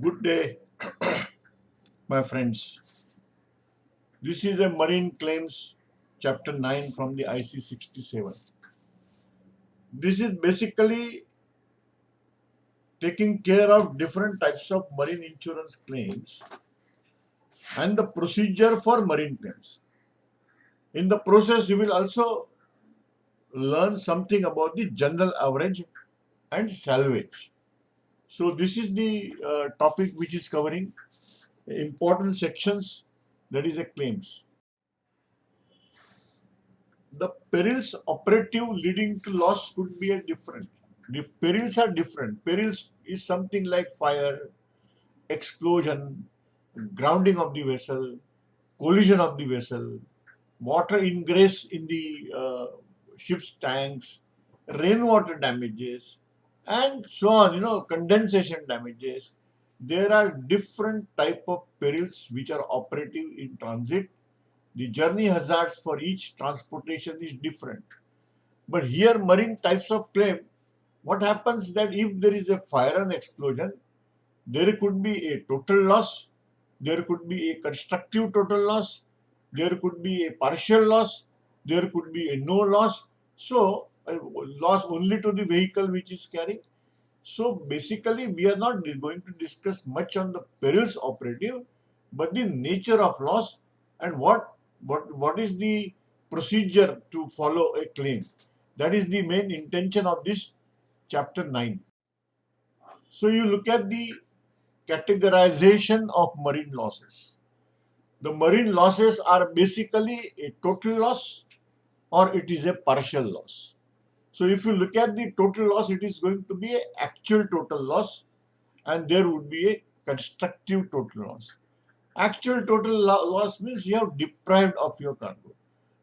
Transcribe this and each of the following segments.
Good day, my friends. This is a Marine Claims Chapter 9 from the IC 67. This is basically taking care of different types of marine insurance claims and the procedure for marine claims. In the process, you will also learn something about the general average and salvage. So, this is the topic which is covering important sections, that is, a claims. The perils operative leading to loss could be a different. The perils are different. Perils is something like fire, explosion, grounding of the vessel, collision of the vessel, water ingress in the ship's tanks, rainwater damages, and so on. Condensation damages. There are different type of perils which are operative in transit. The journey hazards for each transportation is different. But here, marine types of claim, what happens that if there is a fire and explosion, there could be a total loss, there could be a constructive total loss, there could be a partial loss, there could be a no loss. So, loss only to the vehicle which is carrying. So, basically, we are not going to discuss much on the perils operative, but the nature of loss and what is the procedure to follow a claim. That is the main intention of this chapter 9. So, you look at the categorization of marine losses. The marine losses are basically a total loss or it is a partial loss. So, if you look at the total loss, it is going to be an actual total loss and there would be a constructive total loss. Actual total loss means you have deprived of your cargo.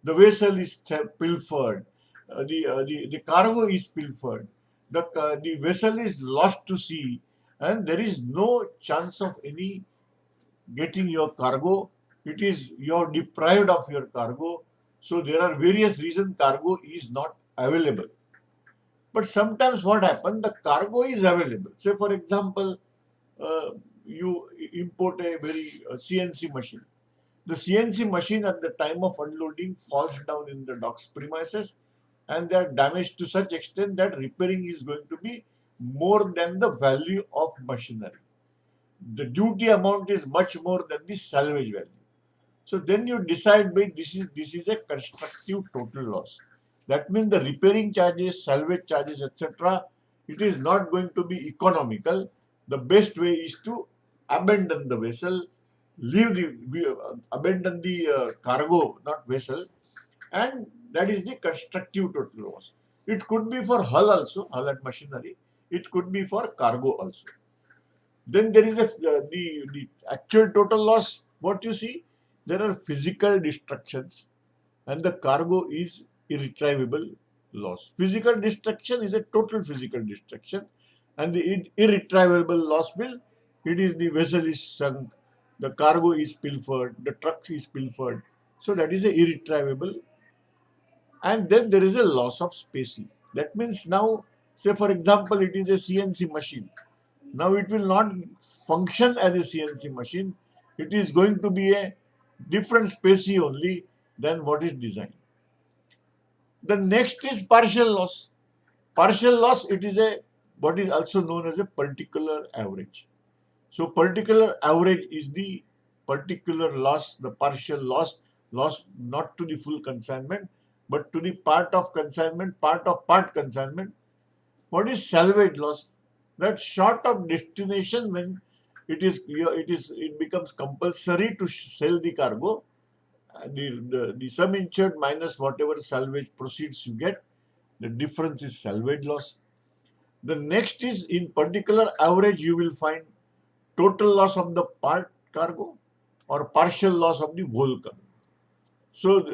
The vessel is pilfered, the cargo is pilfered, the vessel is lost to sea, and there is no chance of any getting your cargo. It is you are deprived of your cargo. So there are various reasons cargo is not available. But sometimes what happens, the cargo is available. Say for example, uh, you import a very CNC machine. The CNC machine at the time of unloading falls down in the dock's premises and they are damaged to such extent that repairing is going to be more than the value of machinery. The duty amount is much more than the salvage value. So then you decide by this is a constructive total loss. That means the repairing charges, salvage charges, etc. It is not going to be economical. The best way is to abandon the vessel, abandon the cargo, not vessel, and that is the constructive total loss. It could be for hull also, hull and machinery. It could be for cargo also. Then there is the actual total loss. What you see, there are physical destructions and the cargo is irretrievable loss. Physical destruction is a total physical destruction and the irretrievable loss will, it is the vessel is sunk, the cargo is pilfered, the truck is pilfered. So that is a irretrievable. And then there is a loss of specie. That means now, say for example, it is a CNC machine. Now it will not function as a CNC machine. It is going to be a different specie only than what is designed. The next is partial loss. Partial loss, it is a what is also known as a particular average. So particular average is the particular loss, the partial loss, loss not to the full consignment, but to the part of consignment, part of part consignment. What is salvage loss? That short of destination when it becomes compulsory to sell the cargo. The sum insured minus whatever salvage proceeds you get, the difference is salvage loss. The next is in particular average you will find total loss of the part cargo or partial loss of the whole cargo. So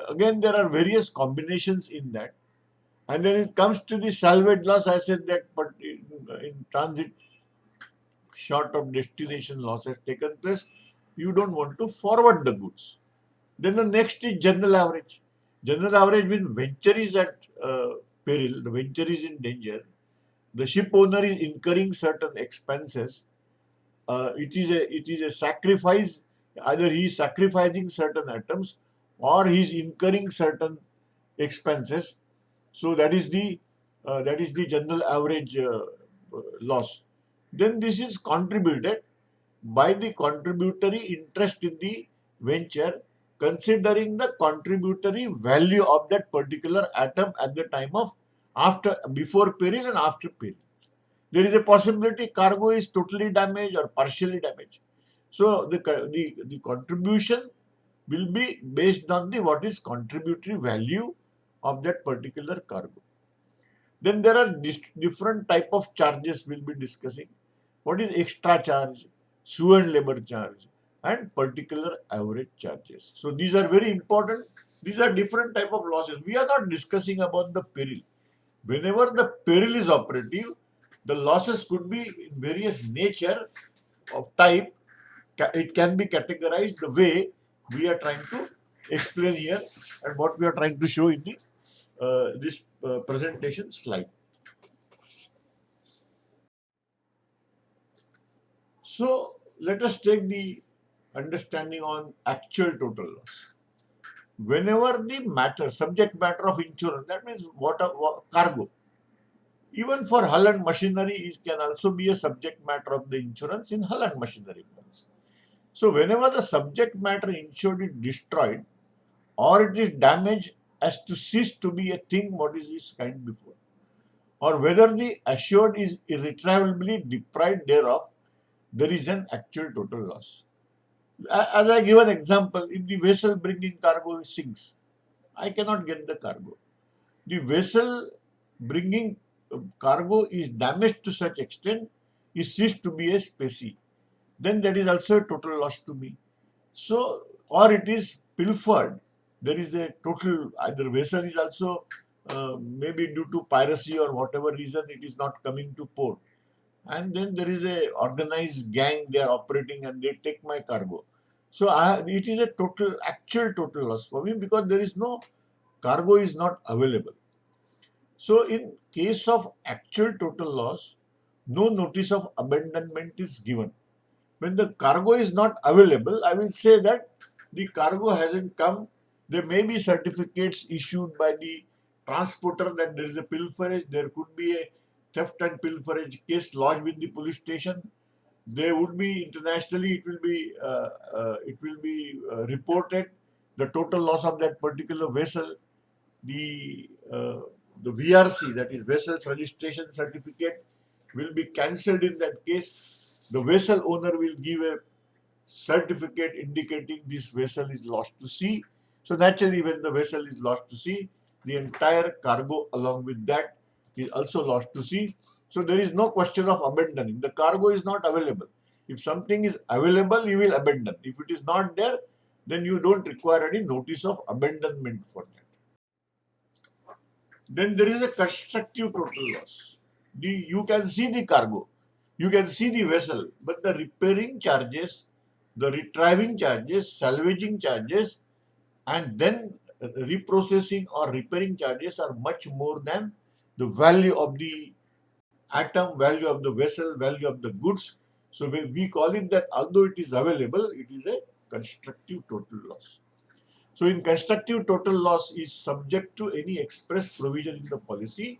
again there are various combinations in that. And then it comes to the salvage loss. I said that, but in transit, short of destination loss has taken place. You don't want to forward the goods. Then the next is general average. General average means venture is at peril, the venture is in danger. The ship owner is incurring certain expenses. it is a sacrifice. Either he is sacrificing certain items or he is incurring certain expenses. So that is the general average loss. Then this is contributed by the contributory interest in the venture, considering the contributory value of that particular atom at the time of after before peril and after peril. There is a possibility cargo is totally damaged or partially damaged. So the contribution will be based on the what is contributory value of that particular cargo. Then there are different type of charges we'll be discussing. What is extra charge, sue and labor charge, and particular average charges. So these are very important. These are different type of losses. We are not discussing about the peril. Whenever the peril is operative, the losses could be in various nature of type. It can be categorized the way we are trying to explain here and what we are trying to show in the this presentation slide. So let us take the understanding on actual total loss. Whenever the matter, subject matter of insurance, that means what cargo. Even for hull and machinery, it can also be a subject matter of the insurance in hull and machinery policy. So whenever the subject matter insured is destroyed or it is damaged as to cease to be a thing what is its kind before, or whether the assured is irretrievably deprived thereof, there is an actual total loss. As I give an example, if the vessel bringing cargo sinks, I cannot get the cargo. The vessel bringing cargo is damaged to such extent, it ceased to be a specie. Then that is also a total loss to me. So, or it is pilfered. There is a total, either vessel is also maybe due to piracy or whatever reason it is not coming to port. And then there is a organized gang, they are operating and they take my cargo. So it is a total, actual total loss for me because there is no, cargo is not available. So in case of actual total loss, no notice of abandonment is given. When the cargo is not available, I will say that the cargo hasn't come. There may be certificates issued by the transporter that there is a pilferage. There could be a theft and pilferage case lodged with the police station. There would be internationally, it will be reported the total loss of that particular vessel. The the VRC, that is vessel's registration certificate, will be cancelled in that case. The vessel owner will give a certificate indicating this vessel is lost to sea. So naturally, when the vessel is lost to sea, the entire cargo along with that is also lost to sea. So there is no question of abandoning. The cargo is not available. If something is available, you will abandon. If it is not there, then you don't require any notice of abandonment for that. Then there is a constructive total loss. You can see the cargo, you can see the vessel, but the repairing charges, the retrieving charges, salvaging charges, and then reprocessing or repairing charges are much more than the value of the atom, value of the vessel, value of the goods. So we call it that although it is available, it is a constructive total loss. So in constructive total loss is subject to any express provision in the policy.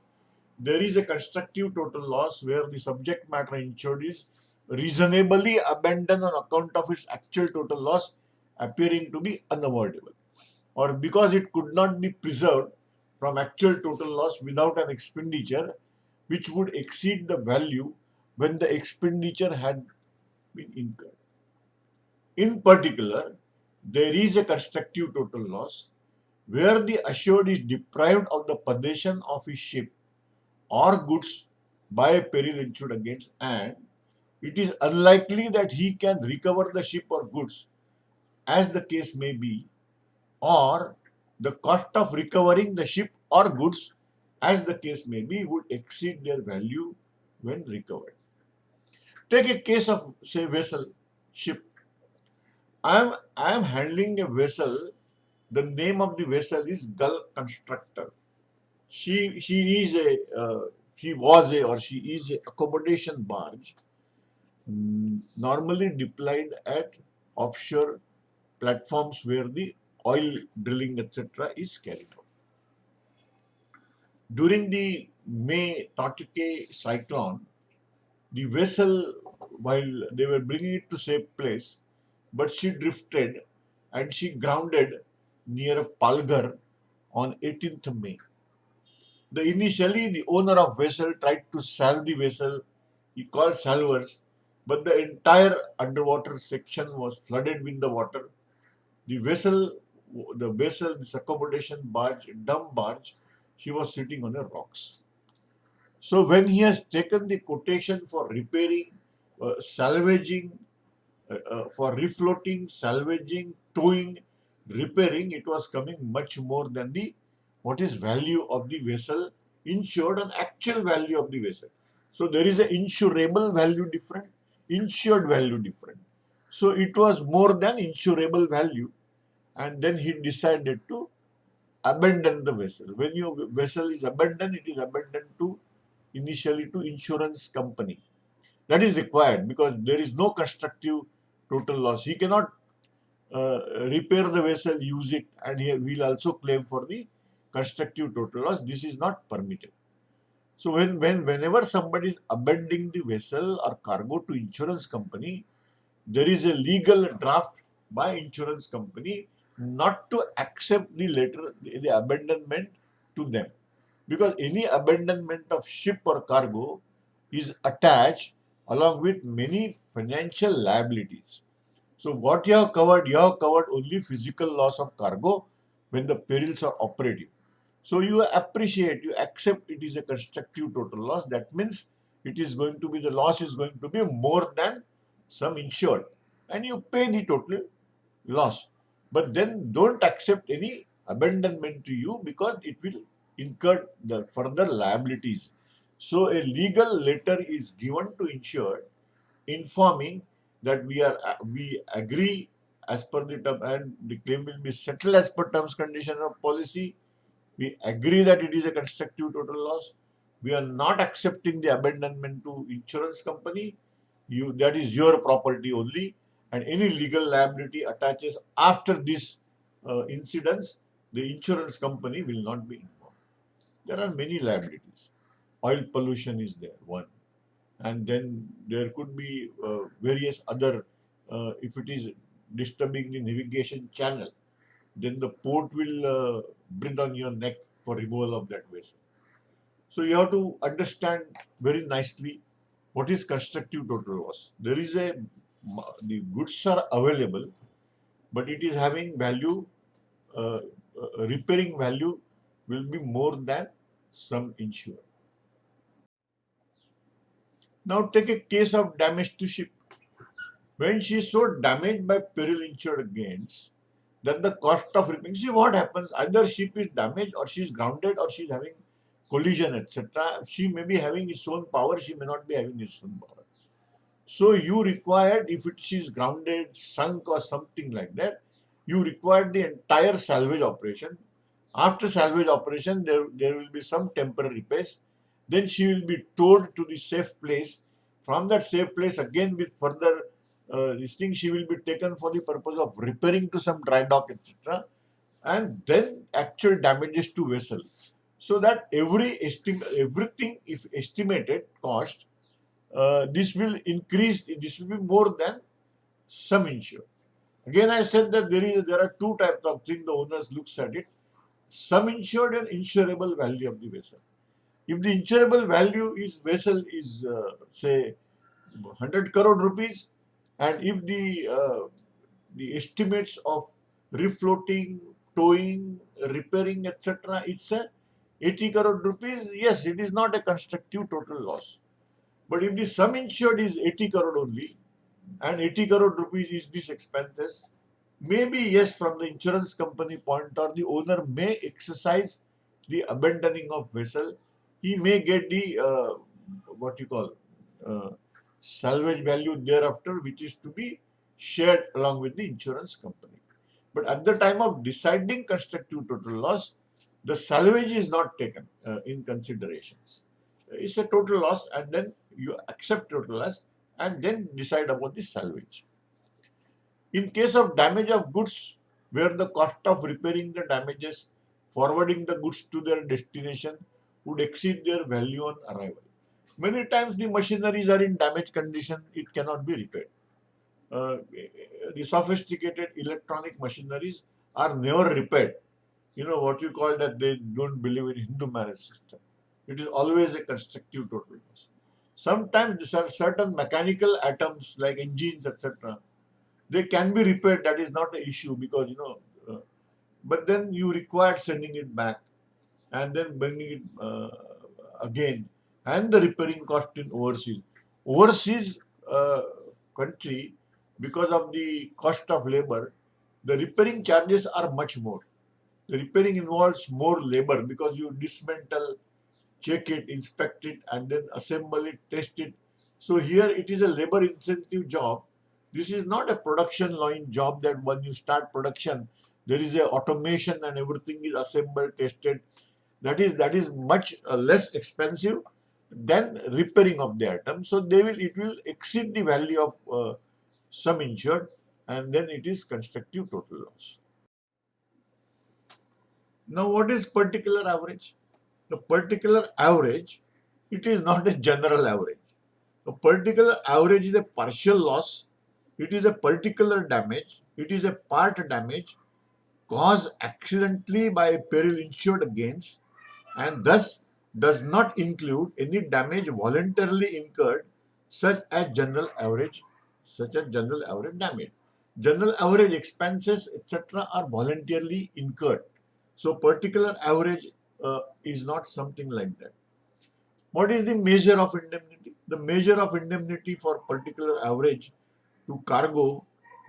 There is a constructive total loss where the subject matter insured is reasonably abandoned on account of its actual total loss appearing to be unavoidable, or because it could not be preserved from actual total loss without an expenditure which would exceed the value when the expenditure had been incurred. In particular, there is a constructive total loss where the assured is deprived of the possession of his ship or goods by a peril insured against, and it is unlikely that he can recover the ship or goods, as the case may be, or the cost of recovering the ship or goods, as the case may be, would exceed their value when recovered. Take a case of, say, vessel, ship. I am handling a vessel. The name of the vessel is Gull Constructor. She is a she was a or she is a accommodation barge. normally deployed at offshore platforms where the oil drilling, etc., is carried out. During the May Tortuque cyclone, the vessel, while they were bringing it to safe place, but she drifted and she grounded near Palghar on 18th May. Initially, the owner of vessel tried to salve the vessel. He called salvers, but the entire underwater section was flooded with the water. The vessel, this accommodation barge, dump barge, she was sitting on the rocks. So when he has taken the quotation for repairing, salvaging, for refloating, salvaging, towing, repairing, it was coming much more than the what is value of the vessel insured and actual value of the vessel. So there is an insurable value different, insured value different. So it was more than insurable value, and then he decided to abandon the vessel. When your vessel is abandoned, it is abandoned to initially to insurance company. That is required because there is no constructive total loss. He cannot repair the vessel, use it, and he will also claim for the constructive total loss. This is not permitted. So whenever somebody is abandoning the vessel or cargo to insurance company, there is a legal draft by insurance company not to accept the letter, the abandonment to them, because any abandonment of ship or cargo is attached along with many financial liabilities. So what you have covered only physical loss of cargo when the perils are operative. So you appreciate, you accept it is a constructive total loss. That means it is going to be, the loss is going to be more than some insured, and you pay the total loss. But then don't accept any abandonment to you because it will incur the further liabilities. So a legal letter is given to insured informing that we agree as per the term, and the claim will be settled as per terms condition of policy. We agree that it is a constructive total loss. We are not accepting the abandonment to insurance company. That is your property only, and any legal liability attaches after this incidents, the insurance company will not be involved. There are many liabilities. Oil pollution is there, one, and then there could be various other. If it is disturbing the navigation channel, then the port will breathe on your neck for removal of that vessel. So you have to understand very nicely what is constructive total loss. There is the goods are available, but it is having value, uh, repairing value will be more than some insured. Now take a case of damage to ship. When she is so damaged by peril insured gains, that the cost of repairing. See what happens, either ship is damaged or she is grounded or she is having collision, etc. She may be having its own power, she may not be having its own power. So you required, if it is grounded, sunk or something like that, you required the entire salvage operation. After salvage operation, there will be some temporary repairs. Then she will be towed to the safe place. From that safe place, again with further this thing, she will be taken for the purpose of repairing to some dry dock, etc. And then actual damages to vessel. So that everything, if estimated cost, this will increase, this will be more than some insured. Again, I said that there are two types of things the owners looks at it: sum insured and insurable value of the vessel. If the insurable value is vessel is say 100 crore rupees, and if the estimates of refloating, towing, repairing, etc., it's a 80 crore rupees, yes, it is not a constructive total loss. But if the sum insured is 80 crore only, and 80 crore rupees is this expenses, maybe yes, from the insurance company point, or the owner may exercise the abandoning of vessel. He may get the what you call uh, salvage value thereafter, which is to be shared along with the insurance company. But at the time of deciding constructive total loss, the salvage is not taken in considerations. It's a total loss, and then you accept total loss and then decide about the salvage. In case of damage of goods, where the cost of repairing the damages, forwarding the goods to their destination would exceed their value on arrival. Many times the machineries are in damaged condition, it cannot be repaired. Uh, the sophisticated electronic machineries are never repaired. You know what you call that they don't believe in Hindu marriage system. It is always a constructive total loss. Sometimes there are certain mechanical items like engines, etc. They can be repaired. That is not an issue because but then you require sending it back and then bringing it again, and the repairing cost in overseas. Overseas country, because of the cost of labor, the repairing charges are much more. The repairing involves more labor because you dismantle, check it, inspect it, and then assemble it, test it. So here it is a labor intensive job. This is not a production line job that when you start production, there is a automation and everything is assembled, tested. That is much less expensive than repairing of the item. So it will exceed the value of some insured, and then it is constructive total loss. Now, what is particular average? The particular average, it is not a general average. A particular average is a partial loss. It is a particular damage. It is a part damage caused accidentally by a peril insured against, and thus does not include any damage voluntarily incurred, such as general average damage. General average expenses, etc., are voluntarily incurred. So particular average is not something like that. What is the measure of indemnity? The measure of indemnity for particular average to cargo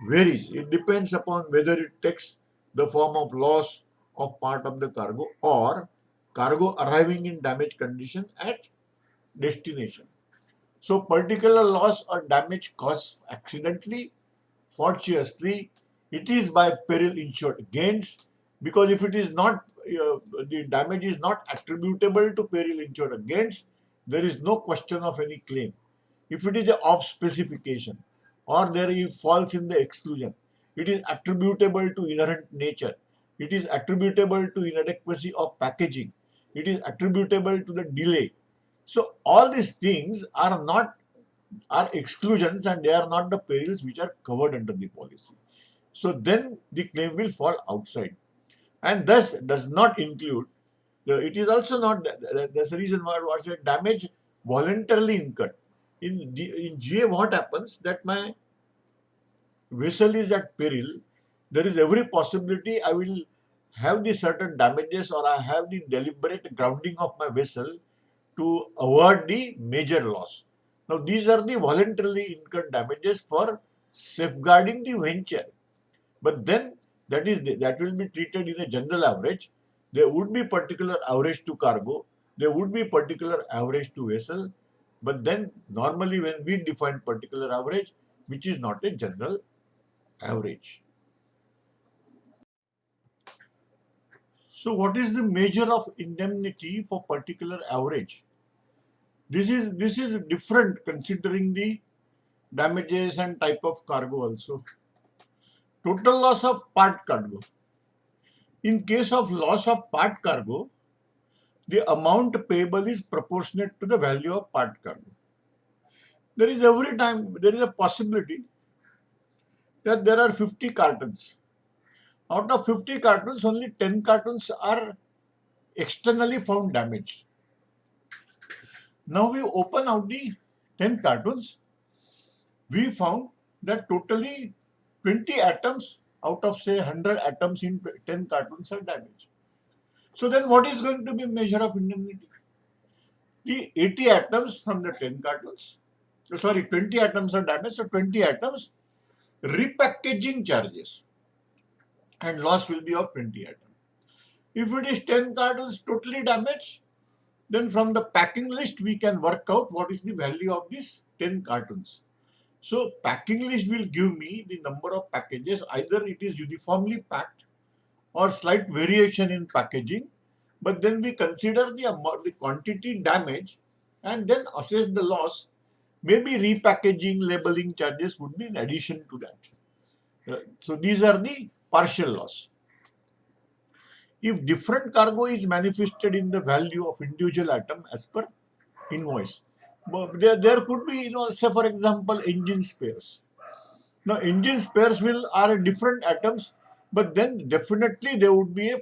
varies. It depends upon whether it takes the form of loss of part of the cargo or cargo arriving in damaged condition at destination. So particular loss or damage caused accidentally, fortuitously, it is by peril insured against, because if it is not, the damage is not attributable to peril insured against, there is no question of any claim. If it is a off specification or there it falls in the exclusion, it is attributable to inherent nature, it is attributable to inadequacy of packaging, it is attributable to the delay. So all these things are exclusions, and they are not the perils which are covered under the policy. So then the claim will fall outside, and thus does not include. It is also not. That's the reason why I said damage voluntarily incurred. In GA, what happens that my vessel is at peril. There is every possibility I will have the certain damages, or I have the deliberate grounding of my vessel to avoid the major loss. Now, these are the voluntarily incurred damages for safeguarding the venture. But then that will be treated in a general average. There would be particular average to cargo. There would be particular average to vessel. But then normally when we define particular average, which is not a general average. So what is the measure of indemnity for particular average? This is different considering the damages and type of cargo also. Total loss of part cargo. In case of loss of part cargo, the amount payable is proportionate to the value of part cargo. There is a possibility that there are 50 cartons. Out of 50 cartons, only 10 cartons are externally found damaged. Now we open out the 10 cartons. We found that totally 20 atoms out of say 100 atoms in 10 cartons are damaged. So then what is going to be measure of indemnity? The 80 atoms from the 10 cartons, sorry, 20 atoms are damaged, so 20 atoms, repackaging charges and loss will be of 20 atoms. If it is 10 cartons totally damaged, then from the packing list we can work out what is the value of these 10 cartons. So packing list will give me the number of packages, either it is uniformly packed or slight variation in packaging, but then we consider the amount, the quantity damage, and then assess the loss. Maybe repackaging, labeling charges would be in addition to that. So these are the partial loss. If different cargo is manifested in the value of individual atom as per invoice, but there could be, say for example, engine spares. Now, engine spares are different atoms, but then definitely there would be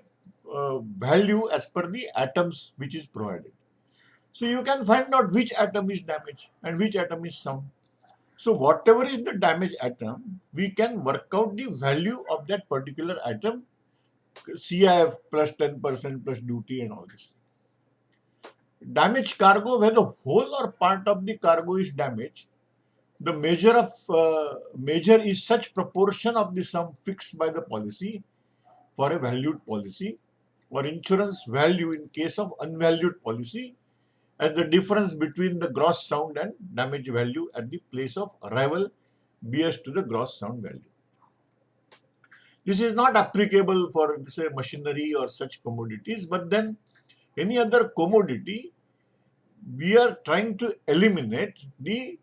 a value as per the atoms which is provided. So you can find out which atom is damaged and which atom is sound. So whatever is the damaged atom, we can work out the value of that particular atom, CIF plus 10% plus duty and all this. Damaged cargo, where the whole or part of the cargo is damaged, the measure is such proportion of the sum fixed by the policy for a valued policy, or insurance value in case of unvalued policy, as the difference between the gross sound and damage value at the place of arrival bears to the gross sound value. This is not applicable for, say, machinery or such commodities, but then any other commodity, we are trying to eliminate the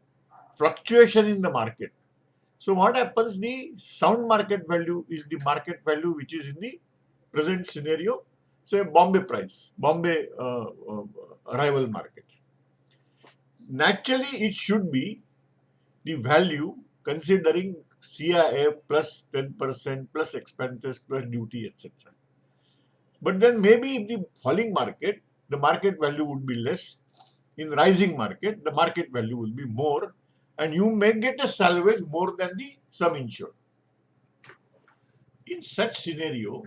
fluctuation in the market. So what happens, the sound market value is the market value which is in the present scenario, say Bombay price, Bombay arrival market. Naturally, it should be the value considering CIA plus 10% plus expenses plus duty, etc. But then maybe in the falling market, the market value would be less. In rising market, the market value will be more, and you may get a salvage more than the sum insured. In such scenario,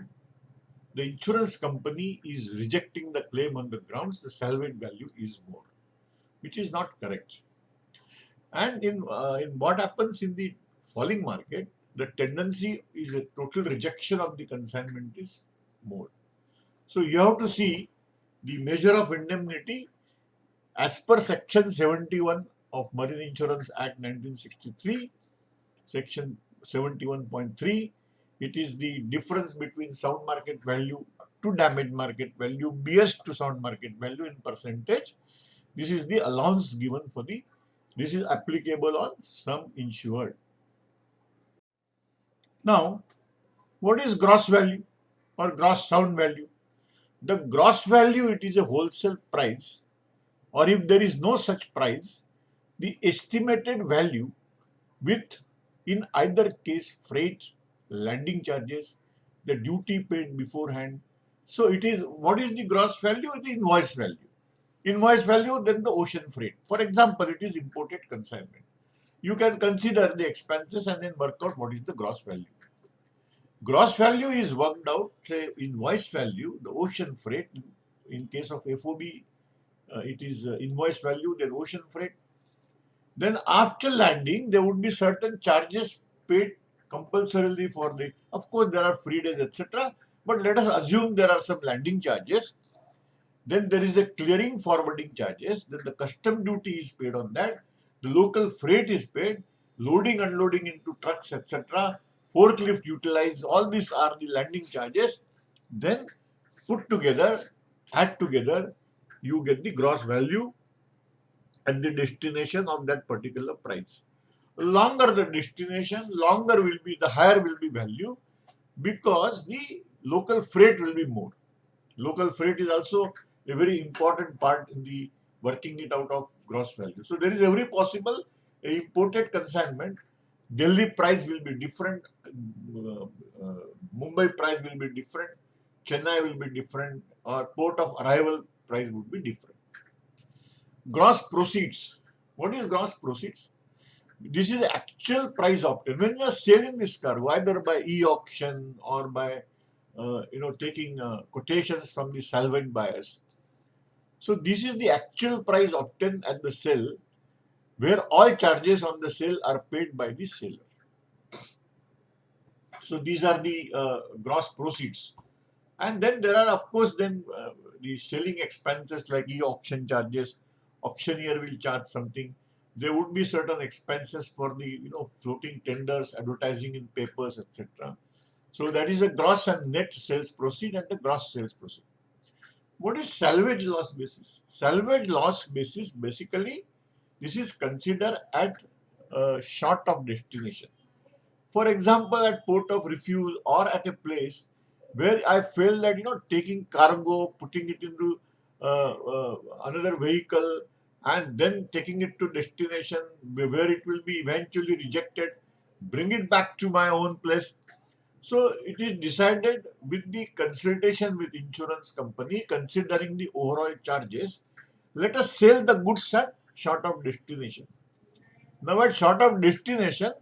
the insurance company is rejecting the claim on the grounds the salvage value is more, which is not correct. And in what happens in the falling market, the tendency is a total rejection of the consignment is more. So you have to see the measure of indemnity as per Section 71 of Marine Insurance Act 1963, Section 71.3. It is the difference between sound market value to damage market value bears to sound market value in percentage. This is the allowance given for this is applicable on sum insured. Now, what is gross value or gross sound value? The gross value, it is a wholesale price, or if there is no such price, the estimated value with, in either case, freight, landing charges, the duty paid beforehand. So it is, what is the gross value? The invoice value. Invoice value, then the ocean freight. For example, it is imported consignment. You can consider the expenses and then work out what is the gross value. Gross value is worked out, say invoice value, the ocean freight. In case of FOB, it is invoice value, then ocean freight. Then after landing, there would be certain charges paid compulsorily for the, of course, there are free days, etc. But let us assume there are some landing charges. Then there is a clearing forwarding charges. Then the custom duty is paid on that. The local freight is paid. Loading, unloading into trucks, etc. Forklift utilized. All these are the landing charges. Then put together, add together, you get the gross value at the destination of that particular price. Longer the destination, longer will be, the higher will be value, because the local freight will be more. Local freight is also a very important part in the working it out of gross value. So there is every possible imported consignment. Delhi price will be different, Mumbai price will be different, Chennai will be different, or port of arrival price would be different. Gross proceeds. What is gross proceeds? This is the actual price obtained. When you are selling this cargo, either by e-auction or by taking quotations from the salvage buyers. So this is the actual price obtained at the sale, where all charges on the sale are paid by the seller. So these are the gross proceeds. And then there are, of course, then the selling expenses like e-auction charges. Auctioneer will charge something. There would be certain expenses for the floating tenders, advertising in papers, etc. So that is a gross and net sales proceed and the gross sales proceed. What is salvage loss basis? Salvage loss basis basically This is considered at short of destination. For example, at port of refuge or at a place where I feel that taking cargo, putting it into another vehicle, and then taking it to destination where it will be eventually rejected, bring it back to my own place. So it is decided with the consultation with insurance company, considering the overall charges. Let us sell the goods at short of destination. Now at short of destination,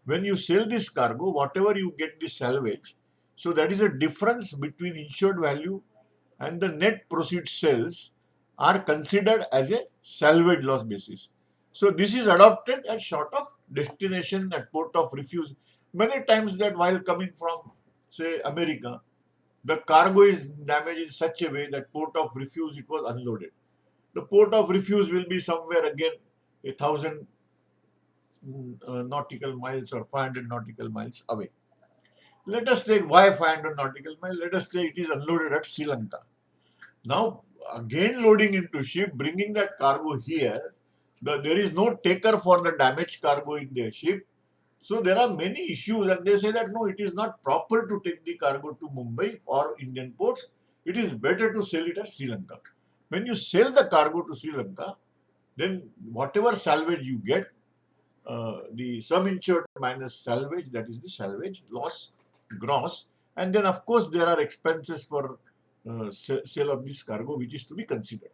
when you sell this cargo, whatever you get the salvage, so that is a difference between insured value and the net proceeds sales are considered as a salvage loss basis. So this is adopted at short of destination at port of refuge. Many times that while coming from say America, the cargo is damaged in such a way that port of refuge it was unloaded. The port of refuge will be somewhere again 1,000 nautical miles or 500 nautical miles away. Let us take why 500 nautical miles. Let us say it is unloaded at Sri Lanka. Now, again loading into ship, bringing that cargo here, there is no taker for the damaged cargo in their ship. So there are many issues, and they say that no, it is not proper to take the cargo to Mumbai or Indian ports. It is better to sell it at Sri Lanka. When you sell the cargo to Sri Lanka, then whatever salvage you get, the sum insured minus salvage, that is the salvage loss gross, and then of course there are expenses for sale of this cargo which is to be considered.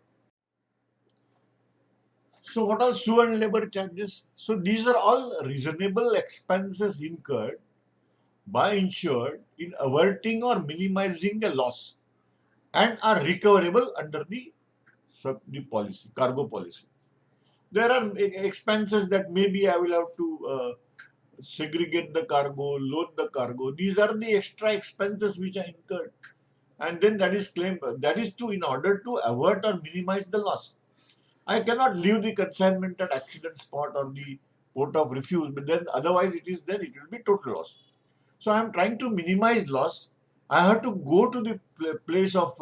So what are sue and labor charges? So these are all reasonable expenses incurred by insured in averting or minimizing a loss and are recoverable under the policy, cargo policy. There are expenses that maybe I will have to segregate the cargo, load the cargo. These are the extra expenses which are incurred. And then that is claimed, that is to in order to avert or minimize the loss. I cannot leave the consignment at accident spot or the port of refuge, but then otherwise it will be total loss. So I am trying to minimize loss. I have to go to the place of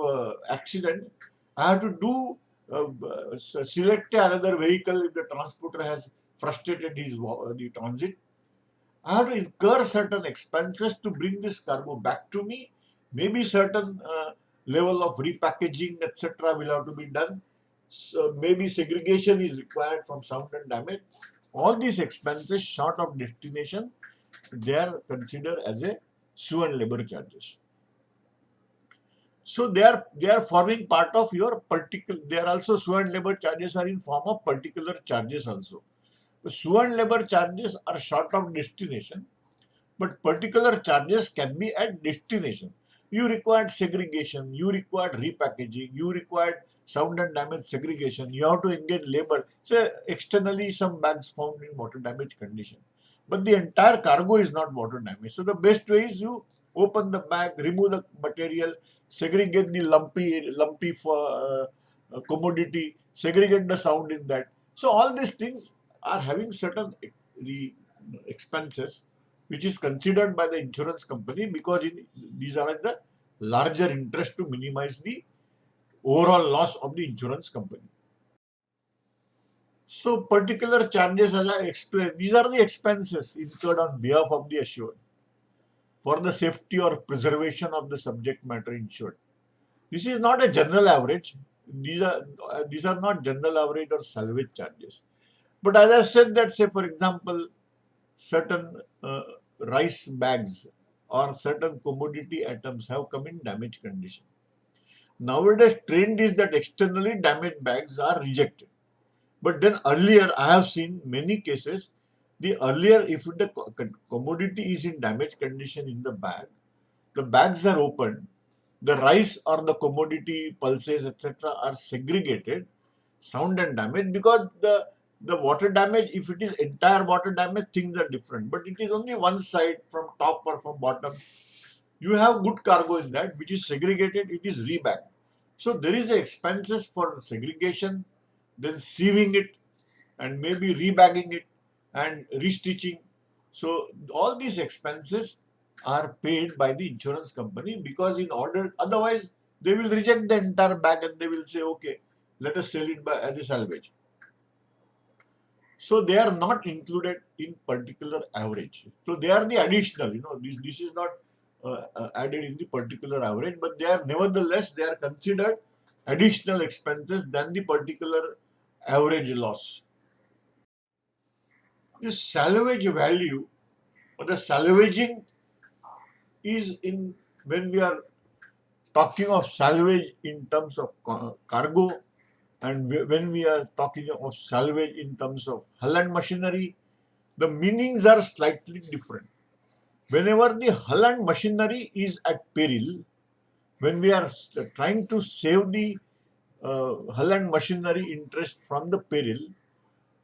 accident. I have to do select another vehicle if the transporter has frustrated his the transit. I have to incur certain expenses to bring this cargo back to me. Maybe certain level of repackaging, etc., will have to be done. So maybe segregation is required from sound and damage. All these expenses short of destination, they are considered as a sue and labor charges. So they are forming part of your particular. They are also sue and labor charges are in form of particular charges also. The sue and labor charges are short of destination, but particular charges can be at destination. You required segregation, you required repackaging, you required sound and damage segregation, you have to engage labor. Say externally some bags found in water damage condition, but the entire cargo is not water damage. So the best way is you open the bag, remove the material, segregate the lumpy for commodity, segregate the sound in that. So all these things are having certain expenses which is considered by the insurance company because these are at the larger interest to minimize the overall loss of the insurance company. So particular charges, as I explained, these are the expenses incurred on behalf of the assured for the safety or preservation of the subject matter insured. This is not a general average. These are not general average or salvage charges. But as I said that, say for example, certain rice bags or certain commodity items have come in damaged condition. Nowadays, trend is that externally damaged bags are rejected. But then earlier, I have seen many cases. The earlier, if the commodity is in damaged condition in the bags are opened, the rice or the commodity pulses, etc., are segregated, sound and damage, because the water damage, if it is entire water damage, things are different. But it is only one side from top or from bottom. You have good cargo in that, which is segregated, it is rebagged. So there is a expenses for segregation, then sieving it, and maybe rebagging it and restitching. So all these expenses are paid by the insurance company because in order, otherwise they will reject the entire bag and they will say, okay, let us sell it as a salvage. So they are not included in particular average. So they are the additional, this is not added in the particular average, but they are nevertheless, they are considered additional expenses than the particular average loss. This salvage value or the salvaging is in, when we are talking of salvage in terms of cargo, and when we are talking of salvage in terms of hull and machinery, the meanings are slightly different. Whenever the hull and machinery is at peril, when we are trying to save the hull and machinery interest from the peril,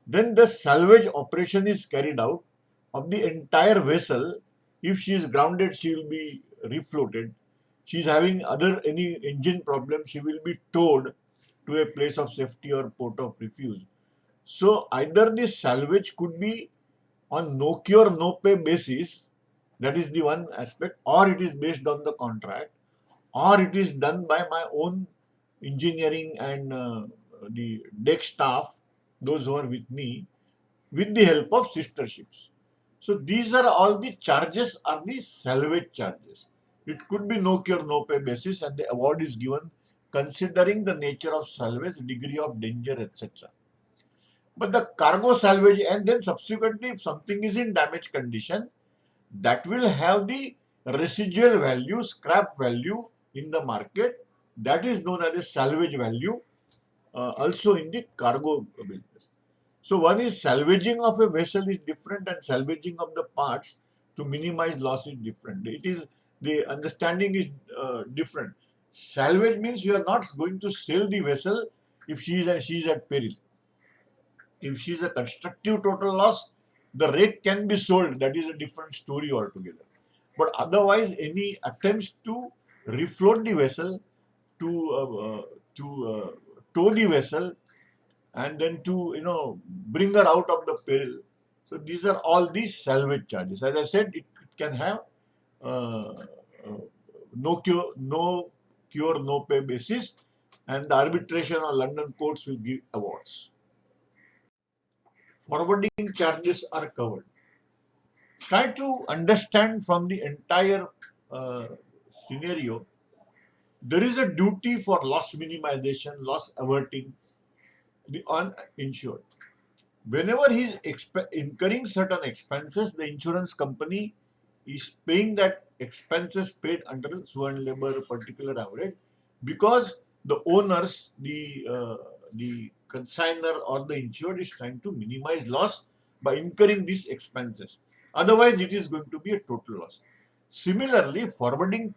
then the salvage operation is carried out of the entire vessel. If she is grounded, she will be refloated. She is having any engine problem, she will be towed to a place of safety or port of refuge. So either this salvage could be on no cure no pay basis, that is the one aspect, or it is based on the contract, or it is done by my own engineering and the deck staff, those who are with me, with the help of sister ships. So these are all the charges, are the salvage charges. It could be no cure no pay basis, and the award is given considering the nature of salvage, degree of danger, etc. But the cargo salvage, and then subsequently if something is in damaged condition, that will have the residual value, scrap value in the market, that is known as a salvage value, also in the cargo business. So one is salvaging of a vessel is different, and salvaging of the parts to minimize loss is different. It is, the understanding is different. Salvage means you are not going to sell the vessel if she is at peril. If she is a constructive total loss, the wreck can be sold. That is a different story altogether. But otherwise, any attempts to refloat the vessel, to tow the vessel, and then to bring her out of the peril. So these are all these salvage charges. As I said, it can have uh, uh, no cure, no pay basis, and the arbitration or London courts will give awards. Forwarding charges are covered. Try to understand from the entire uh, scenario. There is a duty for loss minimization, loss averting the uninsured. Whenever he is incurring certain expenses, the insurance company is paying that expenses paid under sworn labor particular average, because the owners, the consignor or the insured is trying to minimize loss by incurring these expenses. Otherwise, it is going to be a total loss. Similarly, forwarding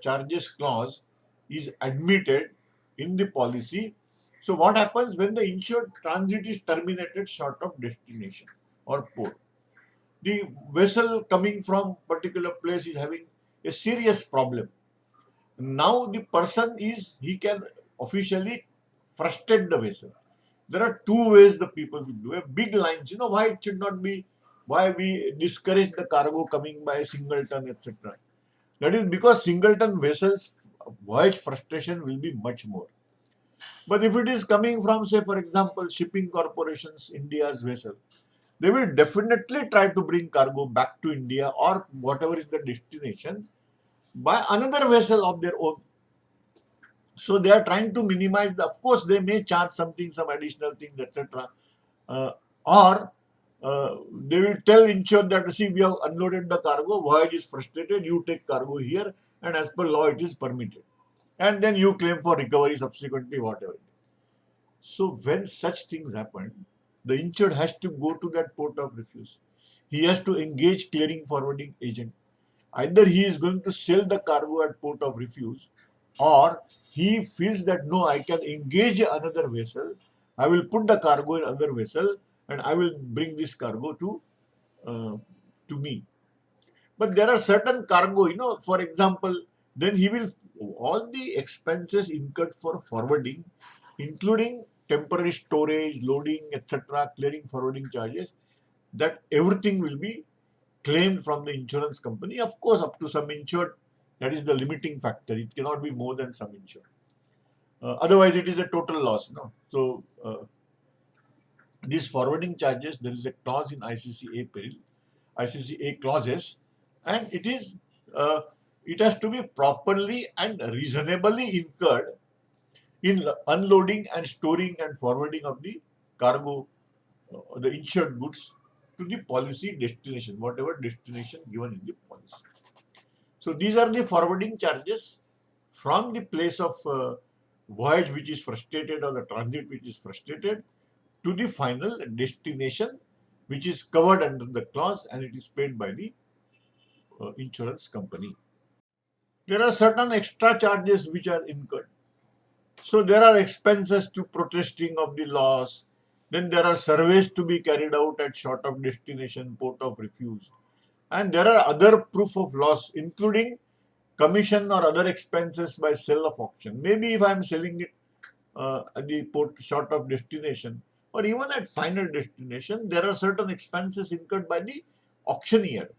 charges clause is admitted in the policy. So what happens when the insured transit is terminated short of destination or port? The vessel coming from particular place is having a serious problem. Now the person he can officially frustrate the vessel. There are two ways the people will do. Big lines, why it should not be, why we discourage the cargo coming by singleton, etc. That is because singleton vessels voyage frustration will be much more. But if it is coming from, say, for example, shipping corporations, India's vessel, they will definitely try to bring cargo back to India or whatever is the destination by another vessel of their own. So they are trying to minimize of course, they may charge something, some additional things, etc. Or they will tell insured that, see, we have unloaded the cargo, voyage is frustrated, you take cargo here, and as per law, it is permitted. And then you claim for recovery subsequently, whatever. So when such things happen, the insured has to go to that port of refuge. He has to engage clearing forwarding agent. Either he is going to sell the cargo at port of refuge, or he feels that no, I can engage another vessel. I will put the cargo in another vessel, and I will bring this cargo uh, to me. But there are certain cargo, for example, then he will, all the expenses incurred for forwarding, including temporary storage, loading, etc., clearing forwarding charges, that everything will be claimed from the insurance company. Of course, up to some insured, that is the limiting factor. It cannot be more than some insured. Otherwise, it is a total loss. No? So, these forwarding charges, there is a clause in ICCA peril, ICCA clauses, and uh, it has to be properly and reasonably incurred in unloading and storing and forwarding of the cargo, the insured goods to the policy destination, whatever destination given in the policy. So these are the forwarding charges from the place of voyage which is frustrated or the transit which is frustrated to the final destination which is covered under the clause and it is paid by the insurance company. There are certain extra charges which are incurred. So there are expenses to protesting of the loss. Then there are surveys to be carried out at short of destination, port of refuse. And there are other proof of loss, including commission or other expenses by sale of auction. Maybe if I am selling it at the port short of destination or even at final destination, there are certain expenses incurred by the auctioneer.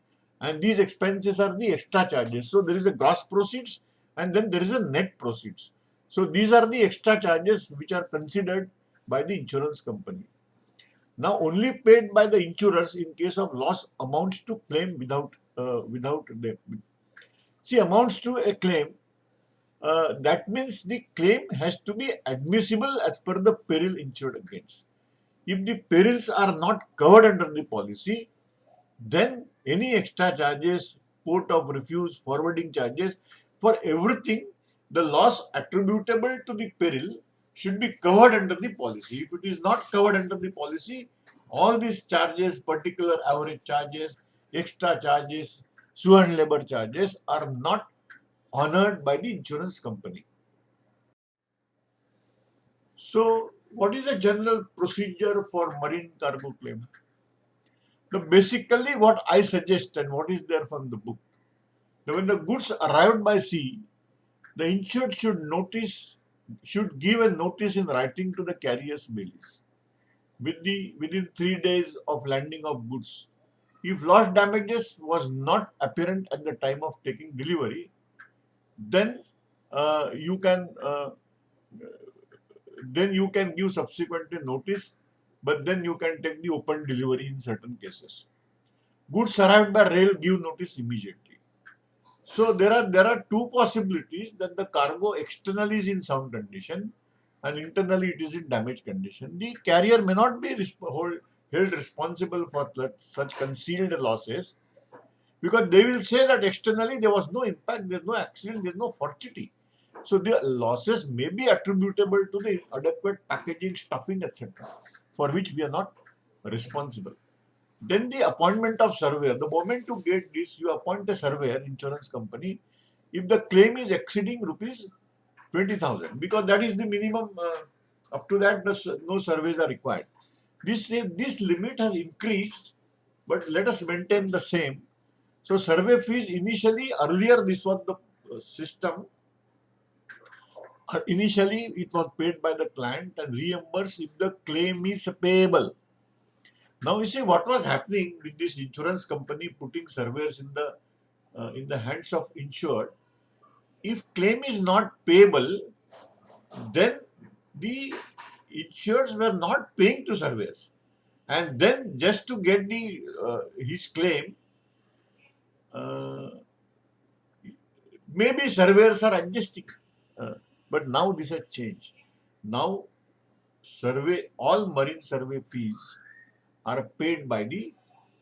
And these expenses are the extra charges. So there is a gross proceeds and then there is a net proceeds. So these are the extra charges which are considered by the insurance company. Now only paid by the insurers in case of loss amounts to claim without them. See, amounts to a claim, that means the claim has to be admissible as per the peril insured against. If the perils are not covered under the policy, then any extra charges, port of refuse, forwarding charges, for everything, the loss attributable to the peril should be covered under the policy. If it is not covered under the policy, all these charges, particular average charges, extra charges, sue and labor charges are not honored by the insurance company. So, what is the general procedure for marine cargo claim? Now, basically, what I suggest and what is there from the book. Now, when the goods arrived by sea, the insured should give a notice in writing to the carrier's bailies within 3 days of landing of goods. If loss damages was not apparent at the time of taking delivery, then uh, you can uh, then you can give subsequently notice, but then you can take the open delivery in certain cases. Goods arrived by rail, give notice immediately. So there are two possibilities that the cargo externally is in sound condition and internally it is in damaged condition. The carrier may not be held responsible for such concealed losses because they will say that externally there was no impact, there is no accident, there is no fortuity. So the losses may be attributable to the adequate packaging, stuffing, etc., for which we are not responsible. Then the appointment of surveyor. The moment you get this, you appoint a surveyor, insurance company, if the claim is exceeding rupees 20,000, because that is the minimum. Up to that, no surveys are required. This limit has increased, but let us maintain the same. So survey fees initially, earlier this was the system. Initially it was paid by the client and reimbursed if the claim is payable. Now you see what was happening with this insurance company putting surveyors in the hands of insured. If claim is not payable, then the insureds were not paying to surveyors, and then just to get the his claim, uh, maybe surveyors are adjusting. Uh, but now this has changed. Now all marine survey fees are paid by the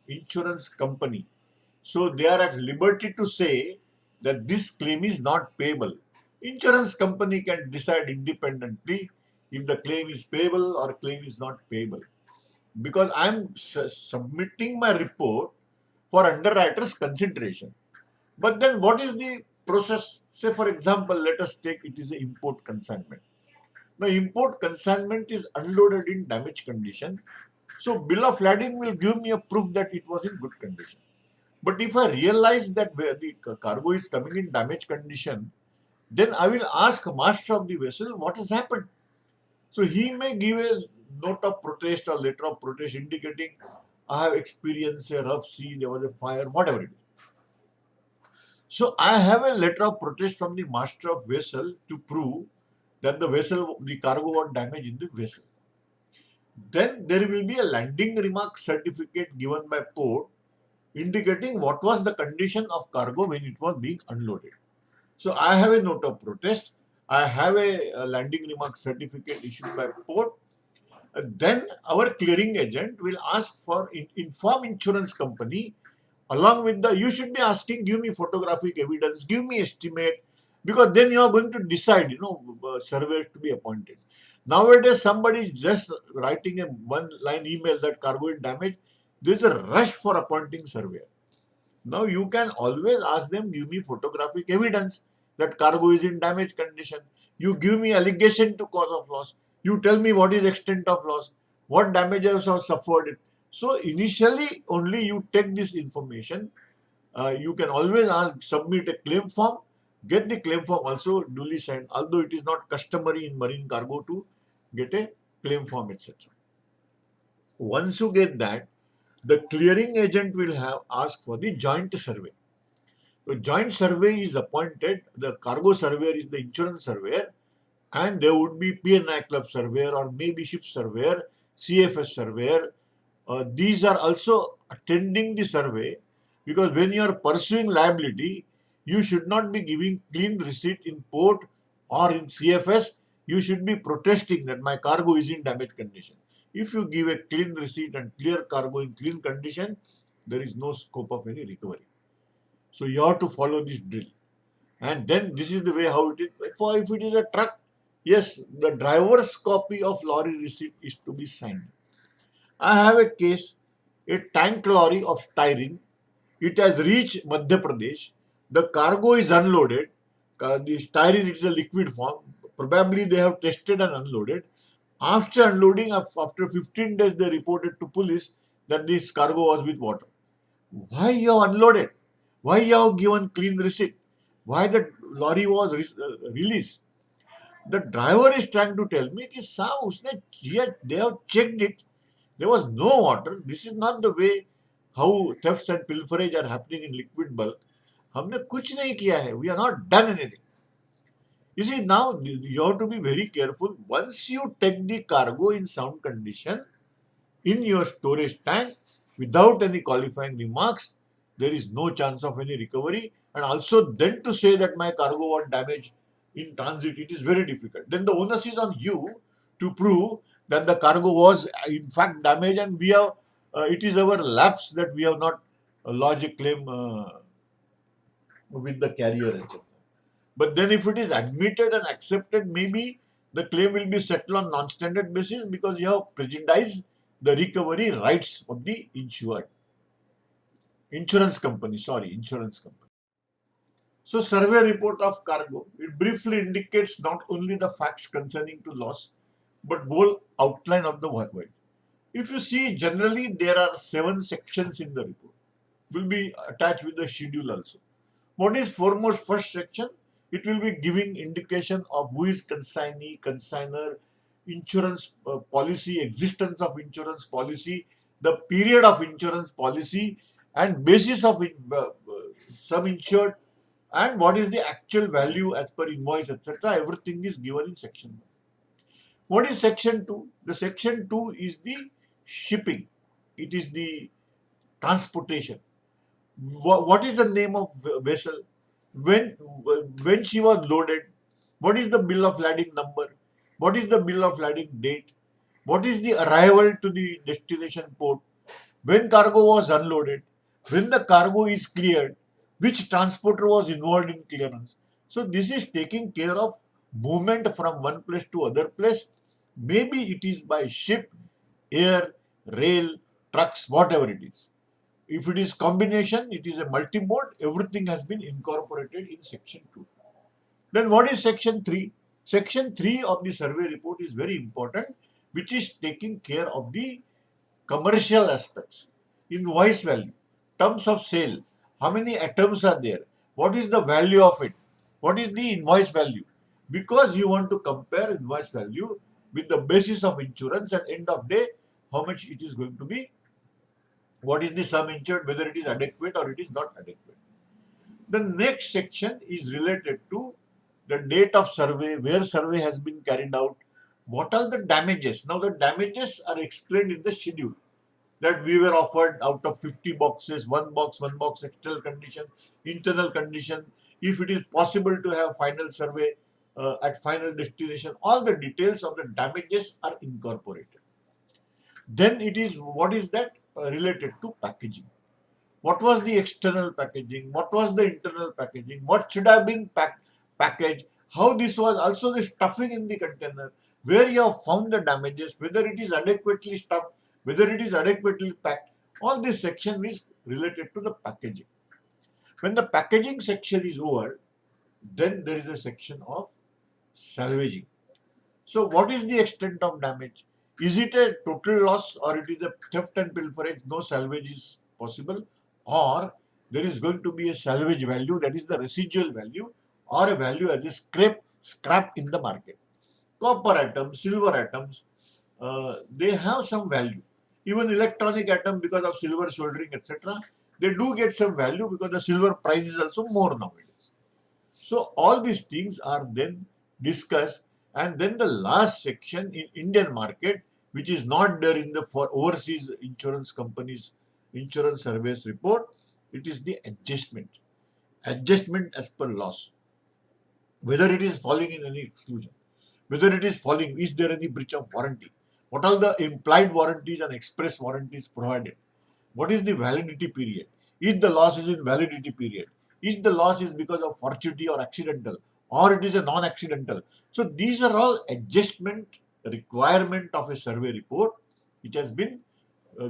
insurance company. So they are at liberty to say that this claim is not payable. Insurance company can decide independently if the claim is payable or claim is not payable. Because I am submitting my report for underwriter's consideration. But then what is the process? Say for example, let us take it is an import consignment. Now import consignment is unloaded in damaged condition. So bill of lading will give me a proof that it was in good condition. But if I realize that where the cargo is coming in damaged condition, then I will ask master of the vessel what has happened. So he may give a note of protest or letter of protest indicating I have experienced a rough sea, there was a fire, whatever it is. So I have a letter of protest from the master of vessel to prove that the cargo was damaged in the vessel. Then there will be a landing remark certificate given by port indicating what was the condition of cargo when it was being unloaded. So I have a note of protest. I have a landing remark certificate issued by port. Then our clearing agent will ask for inform insurance company along with the, you should be asking, give me photographic evidence, give me estimate, because then you are going to decide, surveyors to be appointed. Nowadays, somebody is just writing a one line email that cargo is damaged. There is a rush for appointing surveyor. Now you can always ask them, give me photographic evidence that cargo is in damaged condition. You give me allegation to cause of loss. You tell me what is extent of loss, what damages are suffered. So initially only you take this information. You can always ask, submit a claim form, get the claim form also duly signed, although it is not customary in marine cargo to get a claim form, etc. Once you get that, the clearing agent will have asked for the joint survey. The joint survey is appointed, the cargo surveyor is the insurance surveyor, and there would be P&I club surveyor or maybe ship surveyor, CFS surveyor. These are also attending the survey, because when you are pursuing liability, you should not be giving clean receipt in port or in CFS. You should be protesting that my cargo is in damaged condition. If you give a clean receipt and clear cargo in clean condition, there is no scope of any recovery. So you have to follow this drill. And then this is the way how it is. For if it is a truck, yes, the driver's copy of lorry receipt is to be signed. I have a case, a tank lorry of styrene. It has reached Madhya Pradesh. The cargo is unloaded. The styrene is a liquid form. Probably they have tested and unloaded. After unloading, after 15 days, they reported to police that this cargo was with water. Why you have unloaded? Why you have given clean receipt? Why the lorry was released? The driver is trying to tell me कि साहब उसने they have checked it. There was no water. This is not the way how thefts and pilferage are happening in liquid bulk. हमने कुछ नहीं किया है. We are not done anything. You see, now you have to be very careful. Once you take the cargo in sound condition in your storage tank without any qualifying remarks, there is no chance of any recovery. And also then to say that my cargo was damaged in transit, it is very difficult. Then the onus is on you to prove that the cargo was in fact damaged, and we have it is our lapse that we have not lodged a claim with the carrier, etc. But then if it is admitted and accepted, maybe the claim will be settled on non-standard basis, because you have prejudiced the recovery rights of the insurance company. So survey report of cargo, it briefly indicates not only the facts concerning to loss, but whole outline of the void. If you see, generally there are 7 sections in the report. Will be attached with the schedule also. What is foremost first section? It will be giving indication of who is consignee, consigner, insurance policy, existence of insurance policy, the period of insurance policy, and basis of sum insured, and what is the actual value as per invoice, etc. Everything is given in section 1. What is section 2? The section 2 is the shipping. It is the transportation. What is the name of vessel? When she was loaded? What is the bill of lading number? What is the bill of lading date? What is the arrival to the destination port? When cargo was unloaded? When the cargo is cleared? Which transporter was involved in clearance? So this is taking care of movement from one place to other place. Maybe it is by ship, air, rail, trucks, whatever it is. If it is combination, it is a multi-mode, everything has been incorporated in section 2. Then what is section 3? Section 3 of the survey report is very important, which is taking care of the commercial aspects. Invoice value, terms of sale, how many items are there, what is the value of it, what is the invoice value, because you want to compare invoice value with the basis of insurance, and end of day how much it is going to be, what is the sum insured, whether it is adequate or it is not adequate. The next section is related to the date of survey, where survey has been carried out, what are the damages? Now the damages are explained in the schedule, that we were offered out of 50 boxes, one box, external condition, internal condition, if it is possible to have final survey at final destination, all the details of the damages are incorporated. Then it is, what is that? Related to packaging. What was the external packaging? What was the internal packaging? What should have been packaged? How this was, also the stuffing in the container, where you have found the damages, whether it is adequately stuffed, whether it is adequately packed. All this section is related to the packaging. When the packaging section is over, then there is a section of salvaging. So what is the extent of damage? Is it a total loss, or it is a theft and pilferage? No salvage is possible, or there is going to be a salvage value, that is the residual value, or a value as a scrap in the market. Copper atoms, silver atoms, they have some value. Even electronic atom, because of silver soldering, etc., they do get some value because the silver price is also more nowadays. So all these things are then discussed, and then the last section in Indian market, which is not there in the for overseas insurance companies insurance service report, it is the adjustment. Adjustment as per loss. Whether it is falling in any exclusion, whether it is falling, is there any breach of warranty? What are the implied warranties and express warranties provided? What is the validity period? If the loss is in validity period, if the loss is because of fortuity or accidental, or it is a non-accidental. So these are all adjustment requirement of a survey report, which has been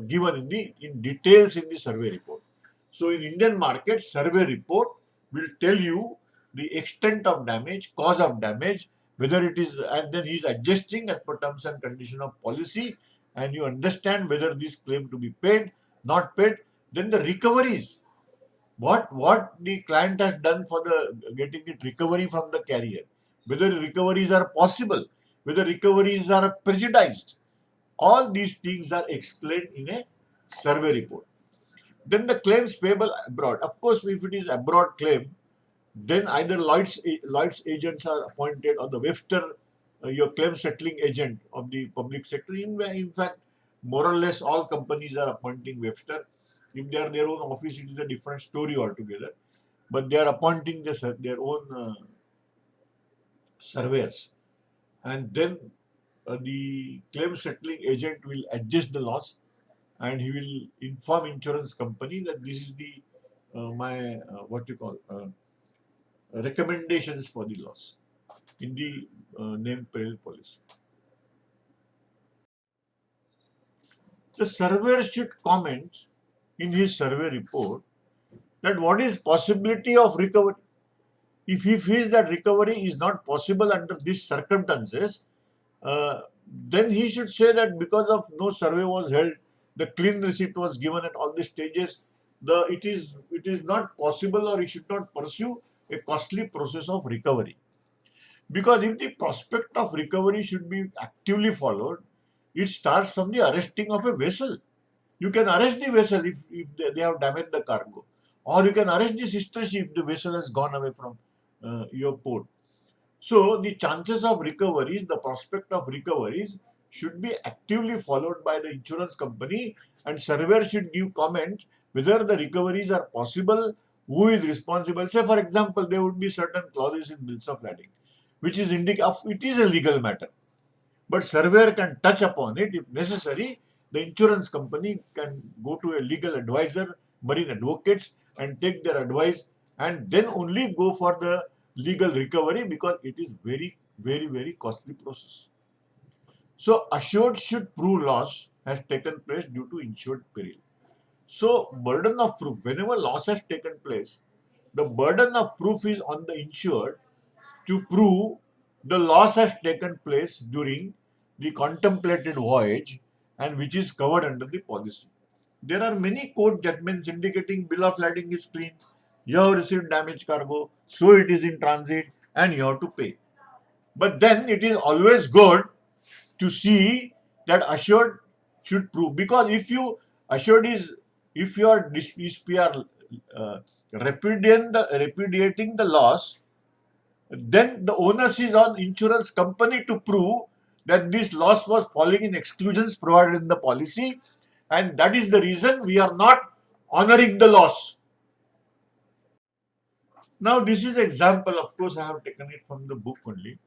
given in details in the survey report. So in Indian market, survey report will tell you the extent of damage, cause of damage, whether it is, and then he is adjusting as per terms and condition of policy, and you understand whether this claim to be paid, not paid. Then the recoveries, what the client has done for the getting it recovery from the carrier, whether recoveries are possible, whether recoveries are prejudiced. All these things are explained in a survey report. Then the claims payable abroad. Of course, if it is abroad claim, then either Lloyd's agents are appointed, or the Webster, your claim settling agent of the public sector. In fact, more or less all companies are appointing Webster. If they are their own office, it is a different story altogether. But they are appointing their own surveyors, and then the claim settling agent will adjust the loss, and he will inform insurance company that this is the my what you call recommendations for the loss in the named peril policy. The surveyor should comment in his survey report that what is possibility of recovery. If he feels that recovery is not possible under these circumstances, uh, then he should say that because of no survey was held, the clean receipt was given at all the stages, it is not possible, or he should not pursue a costly process of recovery. Because if the prospect of recovery should be actively followed, it starts from the arresting of a vessel. You can arrest the vessel if they have damaged the cargo, or you can arrest the sister ship if the vessel has gone away from your port. So the chances of recoveries, the prospect of recoveries should be actively followed by the insurance company, and surveyor should give comment whether the recoveries are possible, who is responsible. Say for example, there would be certain clauses in bills of lading, which is it is a legal matter. But surveyor can touch upon it if necessary. The insurance company can go to a legal advisor, marine advocates, and take their advice, and then only go for the legal recovery, because it is very costly process. So assured should prove loss has taken place due to insured peril. So burden of proof, whenever loss has taken place, the burden of proof is on the insured to prove the loss has taken place during the contemplated voyage, and which is covered under the policy. There are many court judgments indicating bill of lading is clean, you have received damaged cargo, so it is in transit, and you have to pay. But then it is always good to see that assured should prove, because if you assured is, if you are uh, repudiating the loss, then the onus is on insurance company to prove that this loss was falling in exclusions provided in the policy, and that is the reason we are not honoring the loss. Now, this is example, of course, I have taken it from the book only.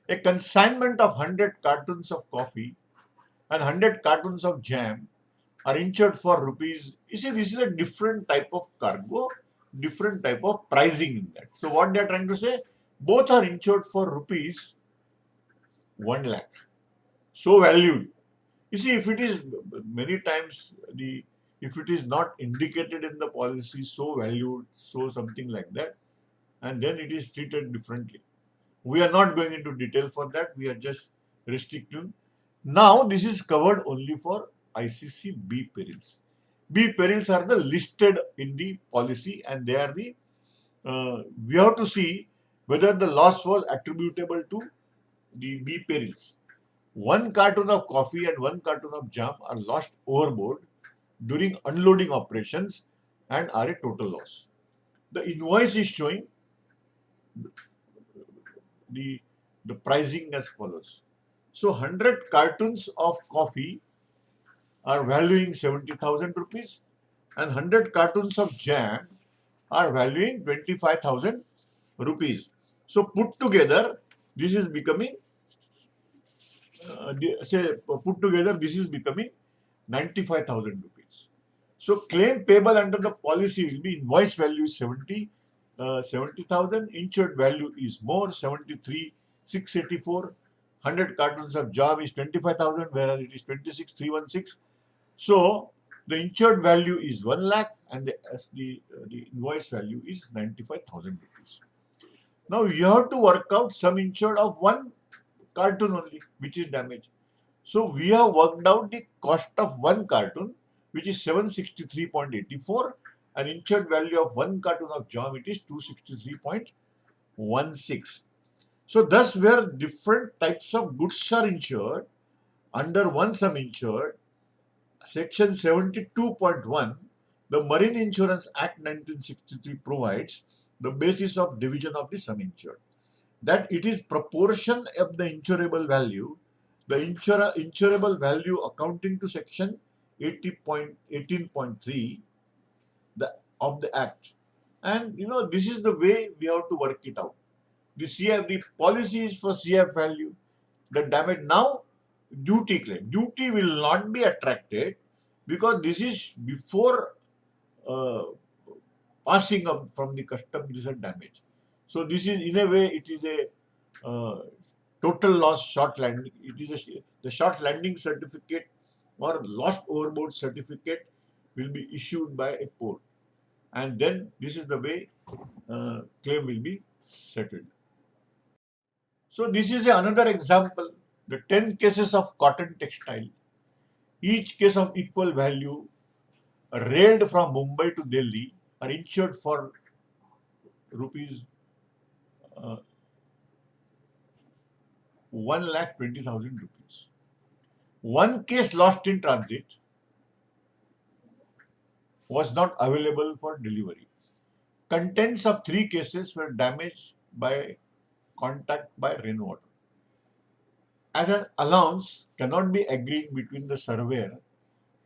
A consignment of 100 cartons of coffee and 100 cartons of jam are insured for rupees. You see, this is a different type of cargo, different type of pricing in that. So, what they are trying to say, both are insured for rupees 1 lakh. So valued. You see, if it is many times if it is not indicated in the policy, so valued, so something like that, and then it is treated differently. We are not going into detail for that. We are just restricting. Now, this is covered only for ICC B perils. B perils are the listed in the policy, and they are the we have to see whether the loss was attributable to the B perils. 1 carton of coffee and 1 carton of jam are lost overboard during unloading operations and are a total loss. The invoice is showing the, the pricing as follows. So 100 cartons of coffee are valuing 70,000 rupees and 100 cartons of jam are valuing 25,000 rupees. So put together, this is becoming put together, this is becoming 95,000 rupees. So claim payable under the policy will be invoice value is 70,000, insured value is more 73,684. 100 cartons of jam is 25,000, whereas it is 26,316. So the insured value is 1 lakh and the invoice value is 95,000 rupees. Now you have to work out sum insured of 1 carton only, which is damaged. So we have worked out the cost of 1 carton, which is 763.84, and insured value of 1 carton of jam, it is 263.16. So thus where different types of goods are insured under one sum insured, section 72.1, the Marine Insurance Act 1963 provides the basis of division of the sum insured, that it is proportion of the insurable value, the insurable value accounting to section 18.3 of the Act. And this is the way we have to work it out. The policy is for CF value. The damage now, duty claim. Duty will not be attracted because this is before uh, passing up from the custom, this is damage. So this is in a way it is a total loss short landing. It is the short landing certificate or lost overboard certificate will be issued by a port, and then this is the way claim will be settled. So this is another example. The 10 cases of cotton textile, each case of equal value, railed from Mumbai to Delhi, are insured for rupees 1,20,000 rupees. One case lost in transit was not available for delivery. Contents of 3 cases were damaged by contact by rainwater. As an allowance cannot be agreed between the surveyor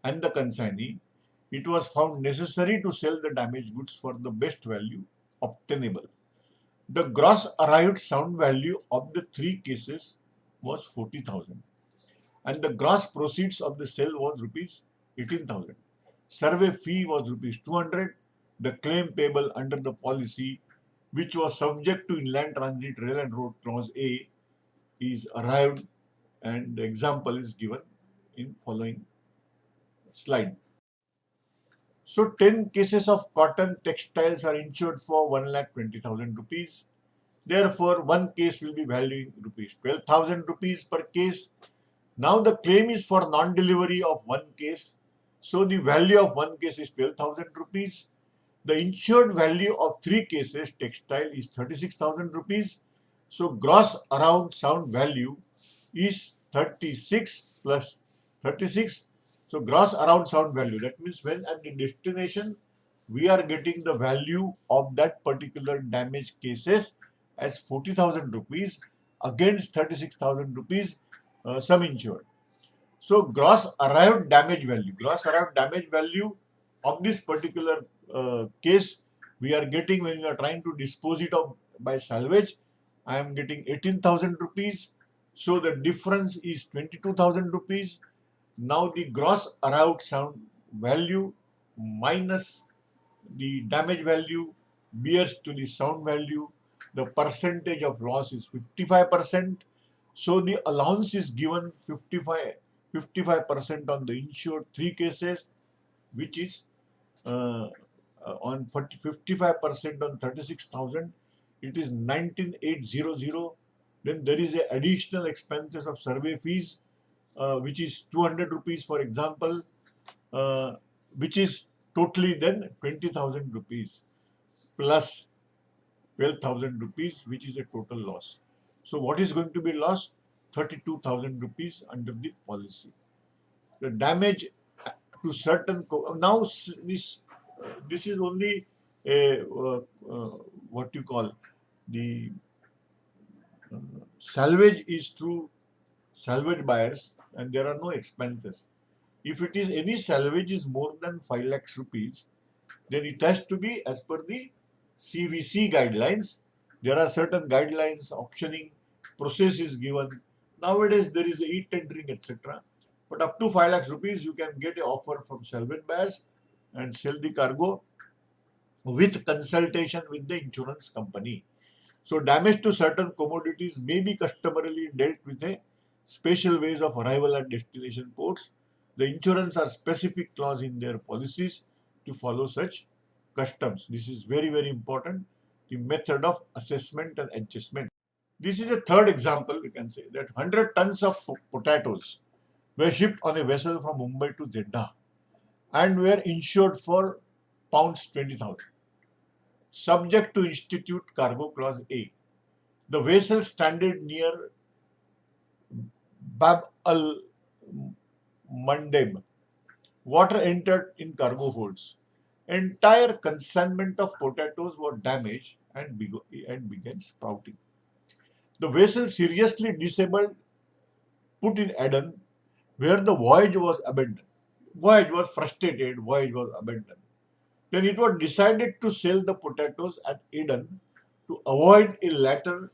and the consignee, it was found necessary to sell the damaged goods for the best value obtainable. The gross arrived sound value of the 3 cases was 40,000 and the gross proceeds of the sale was rupees 18,000. Survey fee was rupees 200. The claim payable under the policy, which was subject to Inland Transit Rail and Road Clause A, is arrived, and the example is given in following slide. So 10 cases of cotton textiles are insured for 1,20,000 rupees. Therefore, one case will be valuing rupees 12,000 rupees per case. Now the claim is for non-delivery of one case. So the value of one case is 12,000 rupees. The insured value of 3 cases textile is 36,000 rupees. So gross around sound value is 36 plus 36. So gross around sound value. That means when at the destination we are getting the value of that particular damaged cases as 40,000 rupees against 36,000 rupees. sum insured. So gross arrived damage value of this particular case we are getting when we are trying to dispose it of by salvage. I am getting 18,000 rupees. So the difference is 22,000 rupees. Now the gross arrived sound value minus the damage value bears to the sound value. The percentage of loss is 55%. So the allowance is given 55% on the insured three cases, which is uh, on 55% on 36,000. It is 19,800. Then there is a additional expenses of survey fees, which is 200 rupees, for example, uh, which is totally then 20,000 rupees plus 12,000 rupees, which is a total loss. So what is going to be lost? 32,000 rupees under the policy. The damage to certain now this is only a what you call the salvage is through salvage buyers and there are no expenses. If it is any salvage is more than 5 lakhs rupees, then it has to be as per the CVC guidelines. There are certain guidelines, auctioning process is given. Nowadays there is e-tendering, etc. But up to 5 lakhs rupees, you can get an offer from salvage buyers and sell the cargo with consultation with the insurance company. So damage to certain commodities may be customarily dealt with a special ways of arrival at destination ports. The insurance are specific clause in their policies to follow such customs. This is very, very important. The method of assessment and adjustment. This is a third example. We can say that 100 tons of potatoes were shipped on a vessel from Mumbai to Jeddah and were insured for pounds 20,000. Subject to Institute Cargo Clause A. The vessel stranded near Bab al Mandeb. Water entered in cargo holds. Entire consignment of potatoes were damaged and began sprouting. The vessel seriously disabled, put in Aden, where the voyage was abandoned. Voyage was frustrated, voyage was abandoned. Then it was decided to sell the potatoes at Eden to avoid a later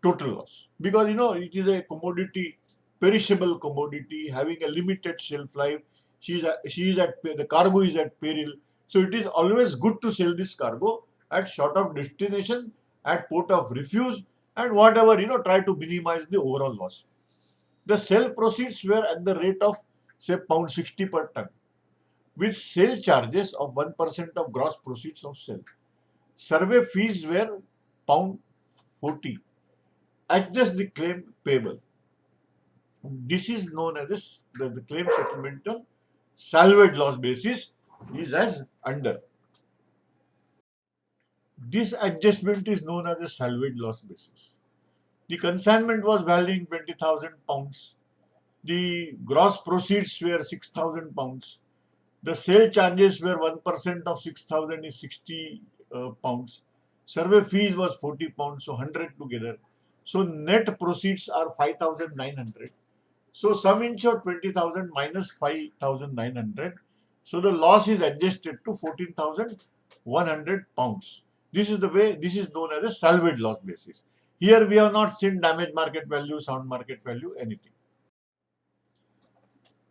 total loss, because it is a commodity, perishable commodity having a limited shelf life. She is at the cargo is at peril, so it is always good to sell this cargo at short of destination, at port of refuge, and whatever, try to minimize the overall loss. The sale proceeds were at the rate of say pound 60 per ton, with sale charges of 1% of gross proceeds of sale. Survey fees were pound 40. Adjust the claim payable. This is known as this, the claim settlemental salvage loss basis is as under. This adjustment is known as a salvage loss basis. The consignment was valued in 20,000 pounds. The gross proceeds were 6,000 pounds. The sale charges were 1% of 6,000 is 60 pounds. Survey fees was 40 pounds, so 100 together. So net proceeds are 5,900. So sum insured 20,000 minus 5,900. So the loss is adjusted to 14,100 pounds. This is the way, this is known as a salvage loss basis. Here we have not seen damage market value, sound market value, anything.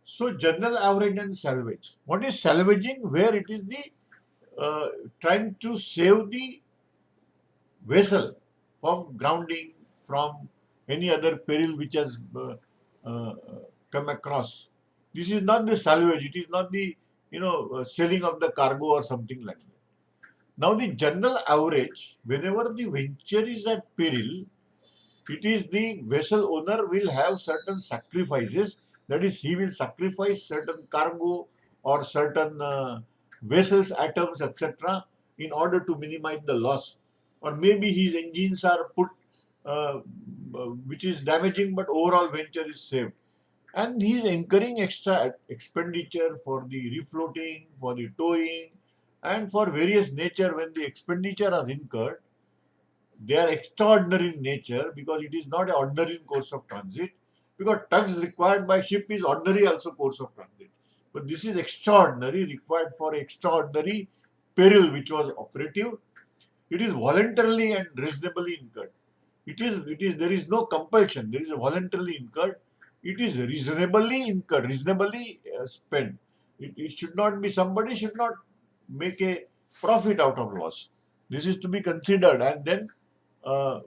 So general average and salvage. What is salvaging? Where it is the trying to save the vessel from grounding, from any other peril which has uh, come across. This is not the salvage. It is not the selling of the cargo or something like that. Now the general average, whenever the venture is at peril, it is the vessel owner will have certain sacrifices. That is, he will sacrifice certain cargo or certain vessels, atoms, etc., in order to minimize the loss. Or maybe his engines are put, which is damaging, but overall venture is saved. And he is incurring extra expenditure for the refloating, for the towing, and for various nature. When the expenditure are incurred, they are extraordinary in nature because it is not an ordinary course of transit. because tugs required by ship is ordinary also course of transit. But this is extraordinary, required for extraordinary peril which was operative. It is voluntarily and reasonably incurred. There is no compulsion. There is a voluntarily incurred. It is reasonably incurred, reasonably spent. It should not be, somebody should not make a profit out of loss. This is to be considered, and then uh,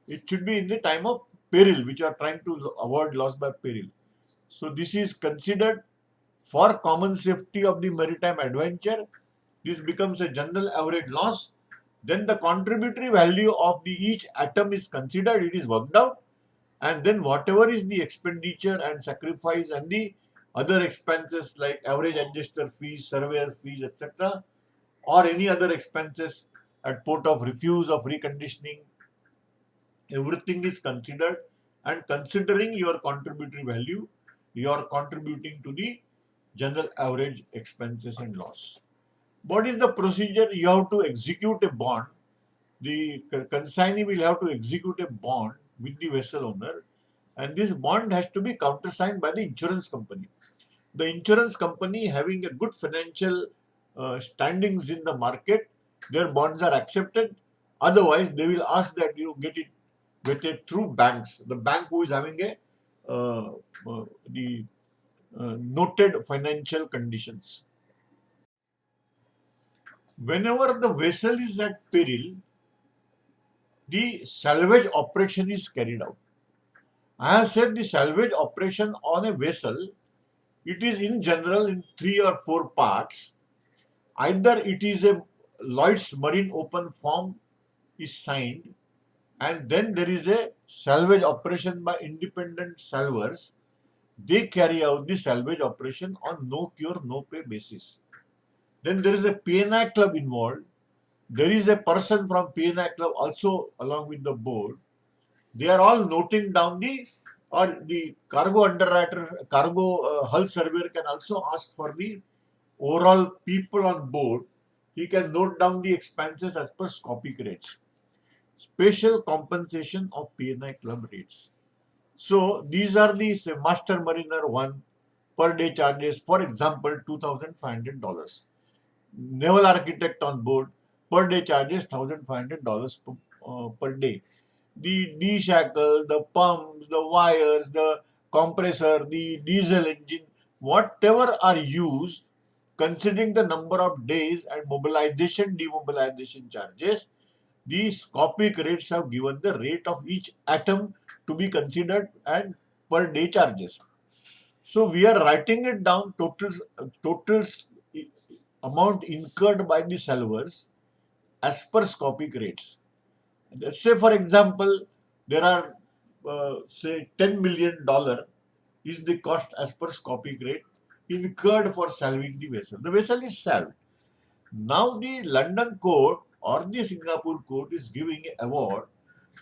it should be in the time of peril, which are trying to avoid loss by peril. So this is considered for common safety of the maritime adventure. This becomes a general average loss. Then the contributory value of the each atom is considered, it is worked out, and then whatever is the expenditure and sacrifice and the other expenses like average adjuster fees, surveyor fees, etc., or any other expenses at port of refuse of reconditioning, everything is considered, and considering your contributory value, you are contributing to the general average expenses and loss. What is the procedure? You have to execute a bond. The consignee will have to execute a bond with the vessel owner, and this bond has to be countersigned by the insurance company. The insurance company, having a good financial standings in the market, their bonds are accepted. Otherwise, they will ask that you get it through banks. The bank who is having a the noted financial conditions. Whenever the vessel is at peril, the salvage operation is carried out. I have said the salvage operation on a vessel, it is in general in 3 or 4 parts. Either it is a Lloyd's Marine Open form is signed, and then there is a salvage operation by independent salvers. They carry out the salvage operation on no cure, no pay basis. Then there is a PNI club involved. There is a person from PNI club also along with the board. They are all noting down the cargo underwriter, cargo hull surveyor can also ask for the overall people on board. He can note down the expenses as per scopic rates. Special compensation of PNI club rates. So these are the, say, master mariner 1 per day charges, for example, $2,500. Naval architect on board, per day charges $1,500 per day. The D-shackle, the pumps, the wires, the compressor, the diesel engine, whatever are used, considering the number of days and mobilization, demobilization charges, these scopic rates have given the rate of each atom to be considered and per day charges. So we are writing it down, total amount incurred by the salvers as per scopic rates. Say for example, there are say $10 million is the cost as per scopic rate incurred for salving the vessel. The vessel is salved. Now the London court or the Singapore court is giving an award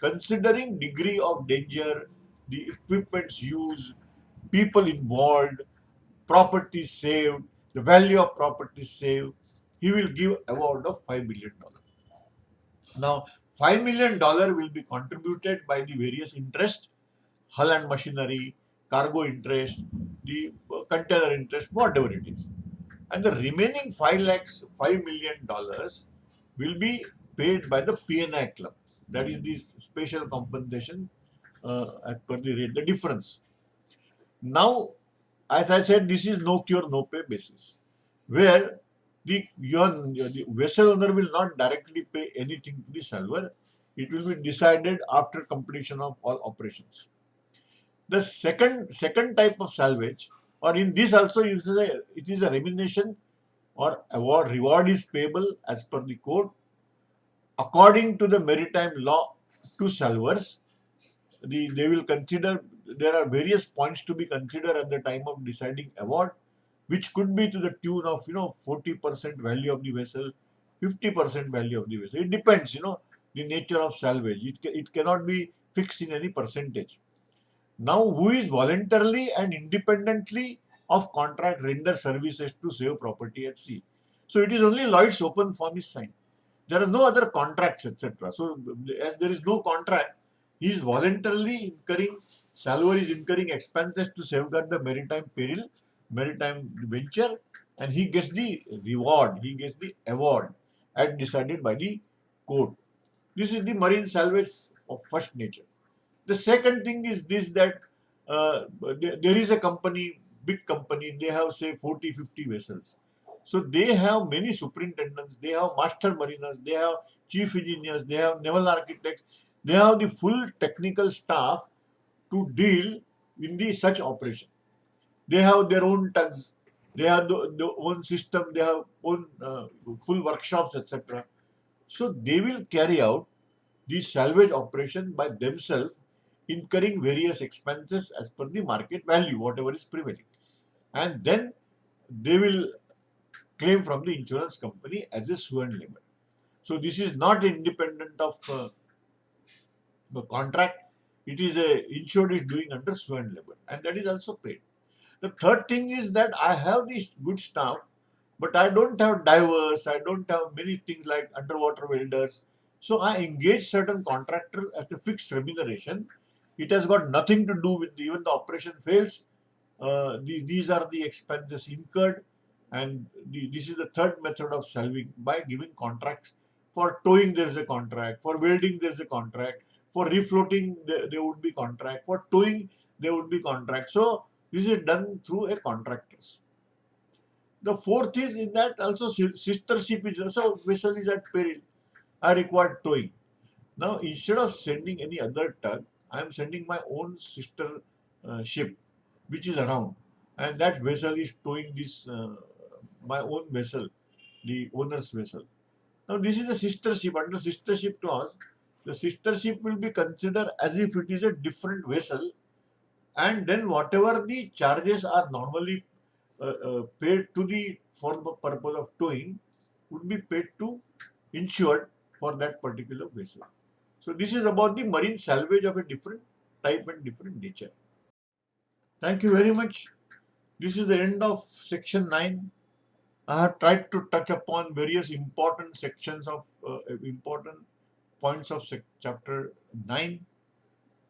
considering degree of danger, the equipments used, people involved, property saved, the value of property saved. He will give award of $5 million. Now, $5 million will be contributed by the various interests, hull and machinery, cargo interest, the container interest, whatever it is. And the remaining 5 million dollars will be paid by the PNI club. That is the special compensation as per the rate, the difference. Now, as I said, this is no cure, no pay basis, where the vessel owner will not directly pay anything to the salver. It will be decided after completion of all operations. The second type of salvage, or in this also it is a remuneration or award, reward is payable as per the code according to the maritime law to salvers. They will consider, there are various points to be considered at the time of deciding award, which could be to the tune of 40% value of the vessel, 50% value of the vessel. It depends, the nature of salvage. It cannot be fixed in any percentage. Now, who is voluntarily and independently of contract render services to save property at sea? So it is only Lloyd's open form is signed. There are no other contracts, etc. So as there is no contract, he is voluntarily incurring Salvage is incurring expenses to safeguard the maritime peril, maritime venture, and he gets the reward, he gets the award as decided by the court. This is the marine salvage of first nature. The second thing is this, that there is a company, big company, they have say 40, 50 vessels. So they have many superintendents, they have master mariners, they have chief engineers, they have naval architects, they have the full technical staff to deal in the such operation. They have their own tugs, they have the own system, they have own full workshops, etc. So they will carry out the salvage operation by themselves, incurring various expenses as per the market value, whatever is prevailing. And then they will claim from the insurance company as a sworn labor. So this is not independent of the contract. It is a insured is doing under sworn labor, and that is also paid. The third thing is that I have this good staff, but I don't have divers, I don't have many things like underwater welders. So I engage certain contractor at a fixed remuneration. It has got nothing to do with even the operation fails. These are the expenses incurred, and this is the third method of salving, by giving contracts. For towing there is a contract, for welding there is a contract, for refloating there would be contract, for towing there would be contract. So this is done through a contractors. The fourth is in that also sister ship is also, vessel is at peril, I require towing. Now instead of sending any other tug, I am sending my own sister ship which is around, and that vessel is towing this my own vessel, the owner's vessel. Now this is a sister ship. Under sister ship clause, the sister ship will be considered as if it is a different vessel, and then whatever the charges are normally paid to the for the purpose of towing would be paid to insured for that particular vessel. So this is about the marine salvage of a different type and different nature. Thank you very much. This is the end of section 9. I have tried to touch upon various important sections of important points of chapter 9.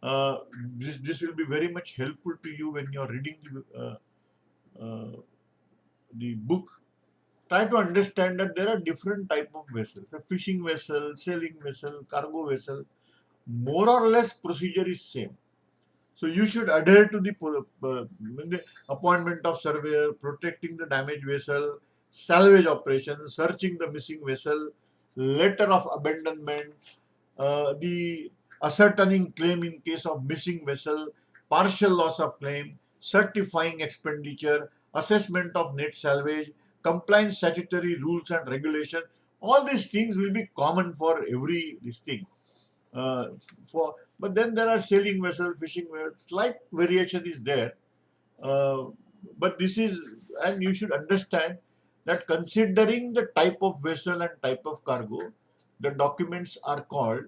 Uh, this will be very much helpful to you when you are reading the book. Try to understand that there are different type of vessels: a fishing vessel, sailing vessel, cargo vessel. More or less procedure is same. So you should adhere to the appointment of surveyor, protecting the damaged vessel, salvage operation, searching the missing vessel, letter of abandonment, the ascertaining claim in case of missing vessel, partial loss of claim, certifying expenditure, assessment of net salvage, compliance statutory rules and regulation. All these things will be common for every this thing. Uh, but then there are sailing vessels, fishing vessels, slight variation is there. Uh, but this is, and you should understand that considering the type of vessel and type of cargo, the documents are called.